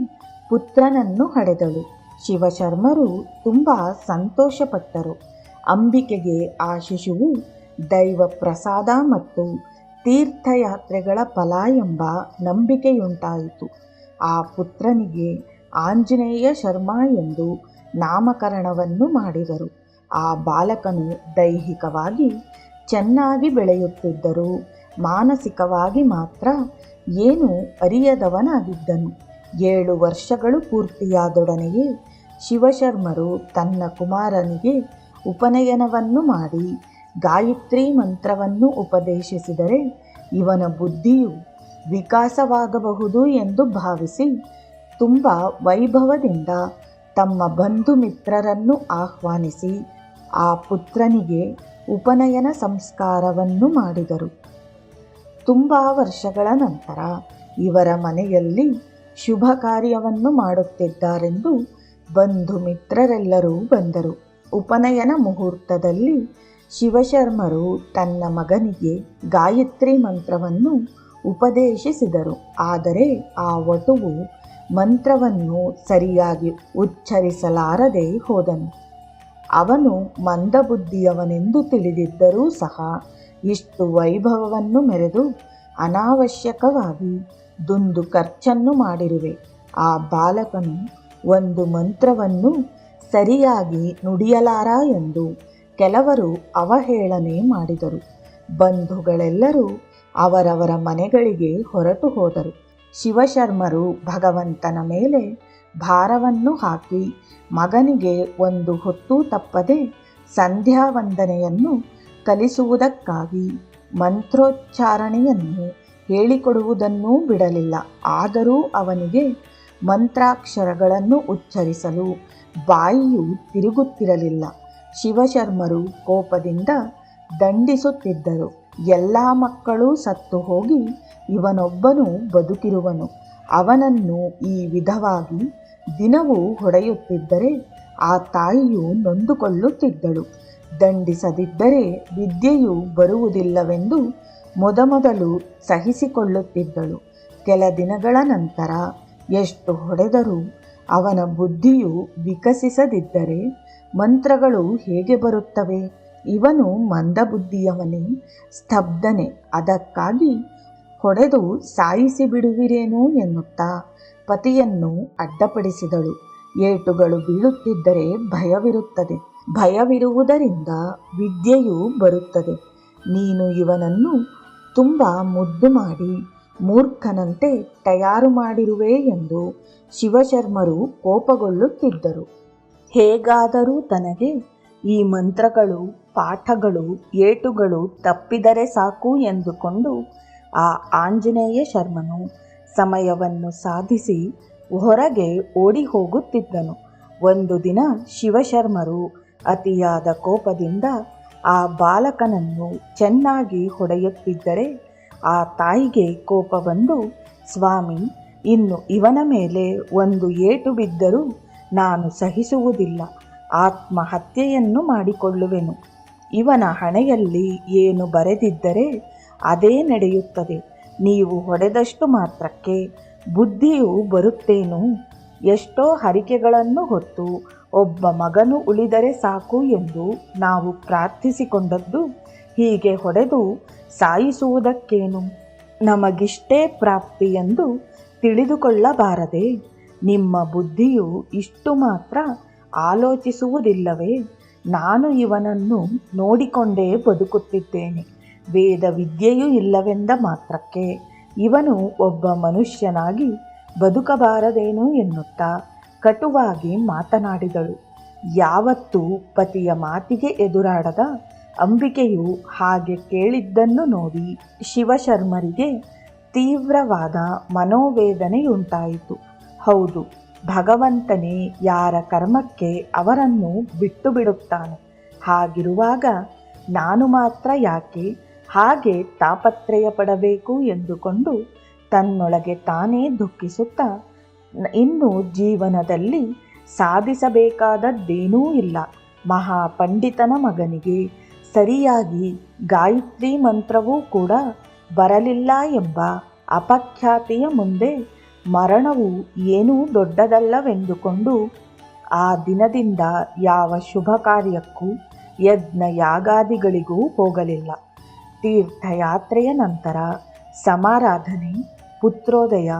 ಪುತ್ರನನ್ನು ಹಡೆದಳು. ಶಿವಶರ್ಮರು ತುಂಬ ಸಂತೋಷಪಟ್ಟರು. ಅಂಬಿಕೆಗೆ ಆ ಶಿಶುವು ದೈವ ಪ್ರಸಾದ ಮತ್ತು ತೀರ್ಥಯಾತ್ರೆಗಳ ಫಲ ಎಂಬ ನಂಬಿಕೆಯುಂಟಾಯಿತು. ಆ ಪುತ್ರನಿಗೆ ಆಂಜನೇಯ ಶರ್ಮ ಎಂದು ನಾಮಕರಣವನ್ನು ಮಾಡಿದರು. ಆ ಬಾಲಕನು ದೈಹಿಕವಾಗಿ ಚೆನ್ನಾಗಿ ಬೆಳೆಯುತ್ತಿದ್ದರೂ ಮಾನಸಿಕವಾಗಿ ಮಾತ್ರ ಏನು ಅರಿಯದವನಾಗಿದ್ದನು. 7 ವರ್ಷಗಳು ಪೂರ್ತಿಯಾದೊಡನೆಯೇ ಶಿವಶರ್ಮರು ತನ್ನ ಕುಮಾರನಿಗೆ ಉಪನಯನವನ್ನು ಮಾಡಿ ಗಾಯತ್ರಿ ಮಂತ್ರವನ್ನು ಉಪದೇಶಿಸಿದರೆ ಇವನ ಬುದ್ಧಿಯು ವಿಕಾಸವಾಗಬಹುದು ಎಂದು ಭಾವಿಸಿ ತುಂಬ ವೈಭವದಿಂದ ತಮ್ಮ ಬಂಧು ಮಿತ್ರರನ್ನು ಆಹ್ವಾನಿಸಿ ಆ ಪುತ್ರನಿಗೆ ಉಪನಯನ ಸಂಸ್ಕಾರವನ್ನು ಮಾಡಿದರು. ತುಂಬ ವರ್ಷಗಳ ನಂತರ ಇವರ ಮನೆಯಲ್ಲಿ ಶುಭ ಕಾರ್ಯವನ್ನು ಮಾಡುತ್ತಿದ್ದಾರೆಂದು ಬಂಧು ಮಿತ್ರರೆಲ್ಲರೂ ಬಂದರು. ಉಪನಯನ ಮುಹೂರ್ತದಲ್ಲಿ ಶಿವಶರ್ಮರು ತನ್ನ ಮಗನಿಗೆ ಗಾಯತ್ರಿ ಮಂತ್ರವನ್ನು ಉಪದೇಶಿಸಿದರು. ಆದರೆ ಆ ವಟುವು ಮಂತ್ರವನ್ನು ಸರಿಯಾಗಿ ಉಚ್ಚರಿಸಲಾರದೆ ಹೋದನು. ಅವನು ಮಂದಬುದ್ಧಿಯವನೆಂದು ತಿಳಿದಿದ್ದರೂ ಸಹ ಇಷ್ಟು ವೈಭವವನ್ನು ಮೆರೆದು ಅನಾವಶ್ಯಕವಾಗಿ ದುಂದು ಖರ್ಚನ್ನು ಮಾಡಿರುವೆ. ಆ ಬಾಲಕನು ಒಂದು ಮಂತ್ರವನ್ನು ಸರಿಯಾಗಿ ನುಡಿಯಲಾರ ಎಂದು ಕೆಲವರು ಅವಹೇಳನೆ ಮಾಡಿದರು. ಬಂಧುಗಳೆಲ್ಲರೂ ಅವರವರ ಮನೆಗಳಿಗೆ ಹೊರಟು ಹೋದರು. ಶಿವಶರ್ಮರು ಭಗವಂತನ ಮೇಲೆ ಭಾರವನ್ನು ಹಾಕಿ ಮಗನಿಗೆ ಒಂದು ಹೊತ್ತು ತಪ್ಪದೆ ಸಂಧ್ಯಾ ವಂದನೆಯನ್ನು ಕಲಿಸುವುದಕ್ಕಾಗಿ ಮಂತ್ರೋಚ್ಚಾರಣೆಯನ್ನು ಹೇಳಿಕೊಡುವುದನ್ನೂ ಬಿಡಲಿಲ್ಲ. ಆದರೂ ಅವನಿಗೆ ಮಂತ್ರಾಕ್ಷರಗಳನ್ನು ಉಚ್ಚರಿಸಲು ಬಾಯಿಯು ತಿರುಗುತ್ತಿರಲಿಲ್ಲ. ಶಿವಶರ್ಮರು ಕೋಪದಿಂದ ದಂಡಿಸುತ್ತಿದ್ದರು. ಎಲ್ಲ ಮಕ್ಕಳೂ ಸತ್ತು ಹೋಗಿ ಇವನೊಬ್ಬನು ಬದುಕಿರುವನು. ಅವನನ್ನು ಈ ವಿಧವಾಗಿ ದಿನವೂ ಹೊಡೆಯುತ್ತಿದ್ದರೆ ಆ ತಾಯಿಯು ನೊಂದುಕೊಳ್ಳುತ್ತಿದ್ದಳು. ದಂಡಿಸದಿದ್ದರೆ ವಿದ್ಯೆಯು ಬರುವುದಿಲ್ಲವೆಂದು ಮೊದಮೊದಲು ಸಹಿಸಿಕೊಳ್ಳುತ್ತಿದ್ದಳು. ಕೆಲ ದಿನಗಳ ನಂತರ ಎಷ್ಟು ಹೊಡೆದರೂ ಅವನ ಬುದ್ಧಿಯು ವಿಕಸಿಸದಿದ್ದರೆ ಮಂತ್ರಗಳು ಹೇಗೆ ಬರುತ್ತವೆ? ಇವನು ಮಂದಬುದ್ಧಿಯವನೇ, ಸ್ತಬ್ಧನೆ, ಅದಕ್ಕಾಗಿ ಹೊಡೆದು ಸಾಯಿಸಿ ಬಿಡುವಿರೇನೋ ಎನ್ನುತ್ತಾ ಪತಿಯನ್ನು ಅಡ್ಡಪಡಿಸಿದಳು. ಏಟುಗಳು ಬೀಳುತ್ತಿದ್ದರೆ ಭಯವಿರುತ್ತದೆ, ಭಯವಿರುವುದರಿಂದ ವಿದ್ಯೆಯು ಬರುತ್ತದೆ. ನೀನು ಇವನನ್ನು ತುಂಬ ಮುದ್ದು ಮಾಡಿ ಮೂರ್ಖನಂತೆ ತಯಾರು ಮಾಡಿರುವೆ ಎಂದು ಶಿವಶರ್ಮರು ಕೋಪಗೊಳ್ಳುತ್ತಿದ್ದರು. ಹೇಗಾದರೂ ತನಗೆ ಈ ಮಂತ್ರಗಳು, ಪಾಠಗಳು, ಏಟುಗಳು ತಪ್ಪಿದರೆ ಸಾಕು ಎಂದುಕೊಂಡು ಆ ಆಂಜನೇಯ ಶರ್ಮನು ಸಮಯವನ್ನು ಸಾಧಿಸಿ ಹೊರಗೆ ಓಡಿ ಹೋಗುತ್ತಿದ್ದನು. ಒಂದು ದಿನ ಶಿವಶರ್ಮರು ಅತಿಯಾದ ಕೋಪದಿಂದ ಆ ಬಾಲಕನನ್ನು ಚೆನ್ನಾಗಿ ಹೊಡೆಯುತ್ತಿದ್ದರೆ ಆ ತಾಯಿಗೆ ಕೋಪ ಬಂದು, ಸ್ವಾಮಿ, ಇನ್ನು ಇವನ ಮೇಲೆ ಒಂದು ಏಟು ಬಿದ್ದರೂ ನಾನು ಸಹಿಸುವುದಿಲ್ಲ, ಆತ್ಮಹತ್ಯೆಯನ್ನು ಮಾಡಿಕೊಳ್ಳುವೆನು. ಇವನ ಹಣೆಯಲ್ಲಿ ಏನು ಬರೆದಿದ್ದರೆ ಅದೇ ನಡೆಯುತ್ತದೆ. ನೀವು ಹೊಡೆದಷ್ಟು ಮಾತ್ರಕ್ಕೆ ಬುದ್ಧಿಯು ಬರುತ್ತೇನೋ. ಎಷ್ಟೋ ಹರಿಕೆಗಳನ್ನು ಹೊತ್ತು ಒಬ್ಬ ಮಗನು ಉಳಿದರೆ ಸಾಕು ಎಂದು ನಾವು ಪ್ರಾರ್ಥಿಸಿಕೊಂಡದ್ದು ಹೀಗೆ ಹೊಡೆದು ಸಾಯಿಸುವುದಕ್ಕೇನು? ನಮಗಿಷ್ಟೇ ಪ್ರಾಪ್ತಿ ಎಂದು ತಿಳಿದುಕೊಳ್ಳಬಾರದೆ? ನಿಮ್ಮ ಬುದ್ಧಿಯು ಇಷ್ಟು ಮಾತ್ರ ಆಲೋಚಿಸುವುದಿಲ್ಲವೇ? ನಾನು ಇವನನ್ನು ನೋಡಿಕೊಂಡೇ ಬದುಕುತ್ತಿದ್ದೇನೆ, ವೇದ ವಿದ್ಯೆಯೂ ಇಲ್ಲವೆಂದ ಮಾತ್ರಕ್ಕೆ ಇವನು ಒಬ್ಬ ಮನುಷ್ಯನಾಗಿ ಬದುಕಬಾರದೇನು ಎನ್ನುತ್ತಾ ಕಟುವಾಗಿ ಮಾತನಾಡಿದಳು. ಯಾವತ್ತೂ ಪತಿಯ ಮಾತಿಗೆ ಎದುರಾಡದ ಅಂಬಿಕೆಯು ಹಾಗೆ ಕೇಳಿದ್ದನ್ನು ನೋಡಿ ಶಿವಶರ್ಮರಿಗೆ ತೀವ್ರವಾದ ಮನೋವೇದನೆಯುಂಟಾಯಿತು. ಹೌದು, ಭಗವಂತನೇ ಯಾರ ಕರ್ಮಕ್ಕೆ ಅವರನ್ನು ಬಿಟ್ಟು ಬಿಡುತ್ತಾನೆ. ಹಾಗಿರುವಾಗ ನಾನು ಮಾತ್ರ ಯಾಕೆ ಹಾಗೆ ತಾಪತ್ರಯ ಪಡಬೇಕು ಎಂದುಕೊಂಡು ತನ್ನೊಳಗೆ ತಾನೇ ದುಃಖಿಸುತ್ತಾ, ಇನ್ನು ಜೀವನದಲ್ಲಿ ಸಾಧಿಸಬೇಕಾದದ್ದೇನೂ ಇಲ್ಲ, ಮಹಾಪಂಡಿತನ ಮಗನಿಗೆ ಸರಿಯಾಗಿ ಗಾಯತ್ರಿ ಮಂತ್ರವೂ ಕೂಡ ಬರಲಿಲ್ಲ ಎಂಬ ಅಪಖ್ಯಾತಿಯ ಮುಂದೆ ಮರಣವು ಏನೂ ದೊಡ್ಡದಲ್ಲವೆಂದುಕೊಂಡು ಆ ದಿನದಿಂದ ಯಾವ ಶುಭ ಕಾರ್ಯಕ್ಕೂ ಯಜ್ಞ ಯಾಗಾದಿಗಳಿಗೂ ಹೋಗಲಿಲ್ಲ. ತೀರ್ಥಯಾತ್ರೆಯ ನಂತರ ಸಮಾರಾಧನೆ, ಪುತ್ರೋದಯ,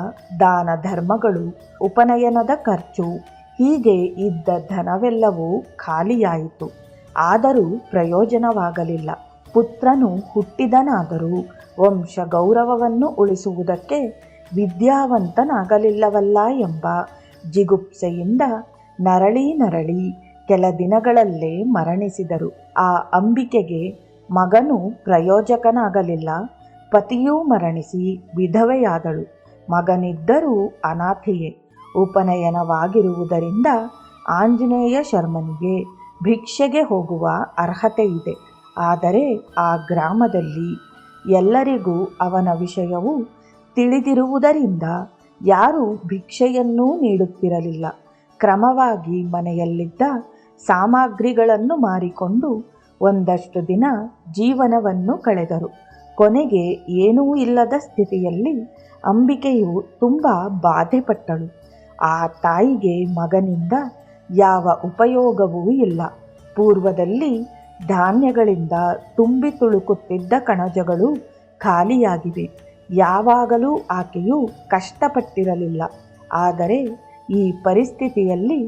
ದಾನ ಧರ್ಮಗಳು, ಉಪನಯನದ ಖರ್ಚು, ಹೀಗೆ ಇದ್ದ ಧನವೆಲ್ಲವೂ ಖಾಲಿಯಾಯಿತು. ಆದರೂ ಪ್ರಯೋಜನವಾಗಲಿಲ್ಲ. ಪುತ್ರನು ಹುಟ್ಟಿದನಾದರೂ ವಂಶ ಗೌರವವನ್ನು ಉಳಿಸುವುದಕ್ಕೆ ವಿದ್ಯಾವಂತನಾಗಲಿಲ್ಲವಲ್ಲ ಎಂಬ ಜಿಗುಪ್ಸೆಯಿಂದ ನರಳಿ ಕೆಲ ದಿನಗಳಲ್ಲೇ ಮರಣಿಸಿದರು. ಆ ಅಂಬಿಕೆಗೆ ಮಗನು ಪ್ರಯೋಜಕನಾಗಲಿಲ್ಲ. ಪತಿಯೂ ಮರಣಿಸಿ ವಿಧವೆಯಾದಳು. ಮಗನಿದ್ದರೂ ಅನಾಥೆಯೇ. ಉಪನಯನವಾಗಿರುವುದರಿಂದ ಆಂಜನೇಯ ಶರ್ಮನಿಗೆ ಭಿಕ್ಷೆಗೆ ಹೋಗುವ ಅರ್ಹತೆ ಇದೆ. ಆದರೆ ಆ ಗ್ರಾಮದಲ್ಲಿ ಎಲ್ಲರಿಗೂ ಅವನ ವಿಷಯವು ತಿಳಿದಿರುವುದರಿಂದ ಯಾರೂ ಭಿಕ್ಷೆಯನ್ನೂ ನೀಡುತ್ತಿರಲಿಲ್ಲ. ಕ್ರಮವಾಗಿ ಮನೆಯಲ್ಲಿದ್ದ ಸಾಮಗ್ರಿಗಳನ್ನು ಮಾರಿಕೊಂಡು ಒಂದಷ್ಟು ದಿನ ಜೀವನವನ್ನು ಕಳೆದರು. ಕೊನೆಗೆ ಏನೂ ಇಲ್ಲದ ಸ್ಥಿತಿಯಲ್ಲಿ ಅಂಬಿಕೆಯು ತುಂಬ ಬಾಧೆಪಟ್ಟಳು. ಆ ತಾಯಿಗೆ ಮಗನಿಂದ ಯಾವ ಉಪಯೋಗವೂ ಇಲ್ಲ. ಪೂರ್ವದಲ್ಲಿ ಧಾನ್ಯಗಳಿಂದ ತುಂಬಿ ತುಳುಕುತ್ತಿದ್ದ ಕಣಜಗಳು ಖಾಲಿಯಾಗಿವೆ. ಯಾವಾಗಲೂ ಆಕೆಯು ಕಷ್ಟಪಟ್ಟಿರಲಿಲ್ಲ. ಆದರೆ ಈ ಪರಿಸ್ಥಿತಿಯಲ್ಲಿ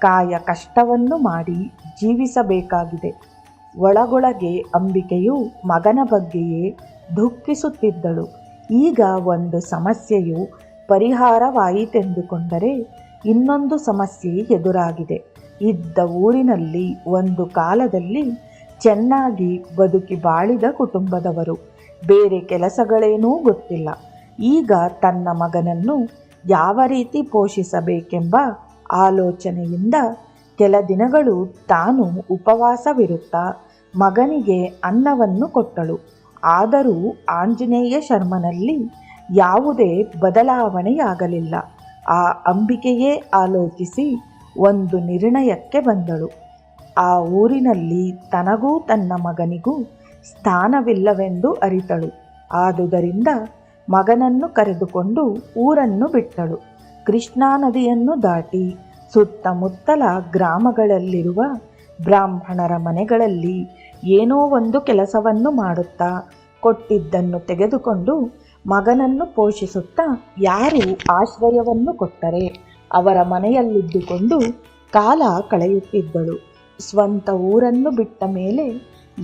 ಕಾಯ ಕಷ್ಟವನ್ನು ಮಾಡಿ ಜೀವಿಸಬೇಕಾಗಿದೆ. ಒಳಗೊಳಗೆ ಅಂಬಿಕೆಯು ಮಗನ ಬಗ್ಗೆಯೇ ದುಃಖಿಸುತ್ತಿದ್ದಳು. ಈಗ ಒಂದು ಸಮಸ್ಯೆಯು ಪರಿಹಾರವಾಯಿತೆಂದುಕೊಂಡರೆ ಇನ್ನೊಂದು ಸಮಸ್ಯೆ ಎದುರಾಗಿದೆ. ಇದ್ದ ಊರಿನಲ್ಲಿ ಒಂದು ಕಾಲದಲ್ಲಿ ಚೆನ್ನಾಗಿ ಬದುಕಿ ಬಾಳಿದ ಕುಟುಂಬದವರು. ಬೇರೆ ಕೆಲಸಗಳೇನೂ ಗೊತ್ತಿಲ್ಲ. ಈಗ ತನ್ನ ಮಗನನ್ನು ಯಾವ ರೀತಿ ಪೋಷಿಸಬೇಕೆಂಬ ಆಲೋಚನೆಯಿಂದ ಕೆಲ ದಿನಗಳು ತಾನು ಉಪವಾಸವಿರುತ್ತಾ ಮಗನಿಗೆ ಅನ್ನವನ್ನು ಕೊಟ್ಟಳು. ಆದರೂ ಆಂಜನೇಯ ಶರ್ಮನಲ್ಲಿ ಯಾವುದೇ ಬದಲಾವಣೆಯಾಗಲಿಲ್ಲ. ಆ ಅಂಬಿಕೆಯೇ ಆಲೋಚಿಸಿ ಒಂದು ನಿರ್ಣಯಕ್ಕೆ ಬಂದಳು. ಆ ಊರಿನಲ್ಲಿ ತನಗೂ ತನ್ನ ಮಗನಿಗೂ ಸ್ಥಾನವಿಲ್ಲವೆಂದು ಅರಿತಳು. ಆದುದರಿಂದ ಮಗನನ್ನು ಕರೆದುಕೊಂಡು ಊರನ್ನು ಬಿಟ್ಟಳು. ಕೃಷ್ಣಾ ನದಿಯನ್ನು ದಾಟಿ ಸುತ್ತಮುತ್ತಲ ಗ್ರಾಮಗಳಲ್ಲಿರುವ ಬ್ರಾಹ್ಮಣರ ಮನೆಗಳಲ್ಲಿ ಏನೋ ಒಂದು ಕೆಲಸವನ್ನು ಮಾಡುತ್ತಾ ಕೊಟ್ಟಿದ್ದನ್ನು ತೆಗೆದುಕೊಂಡು ಮಗನನ್ನು ಪೋಷಿಸುತ್ತಾ ಯಾರು ಆಶ್ರಯವನ್ನು ಕೊಟ್ಟರೆ ಅವರ ಮನೆಯಲ್ಲಿದ್ದುಕೊಂಡು ಕಾಲ ಕಳೆಯುತ್ತಿದ್ದಳು. ಸ್ವಂತ ಊರನ್ನು ಬಿಟ್ಟ ಮೇಲೆ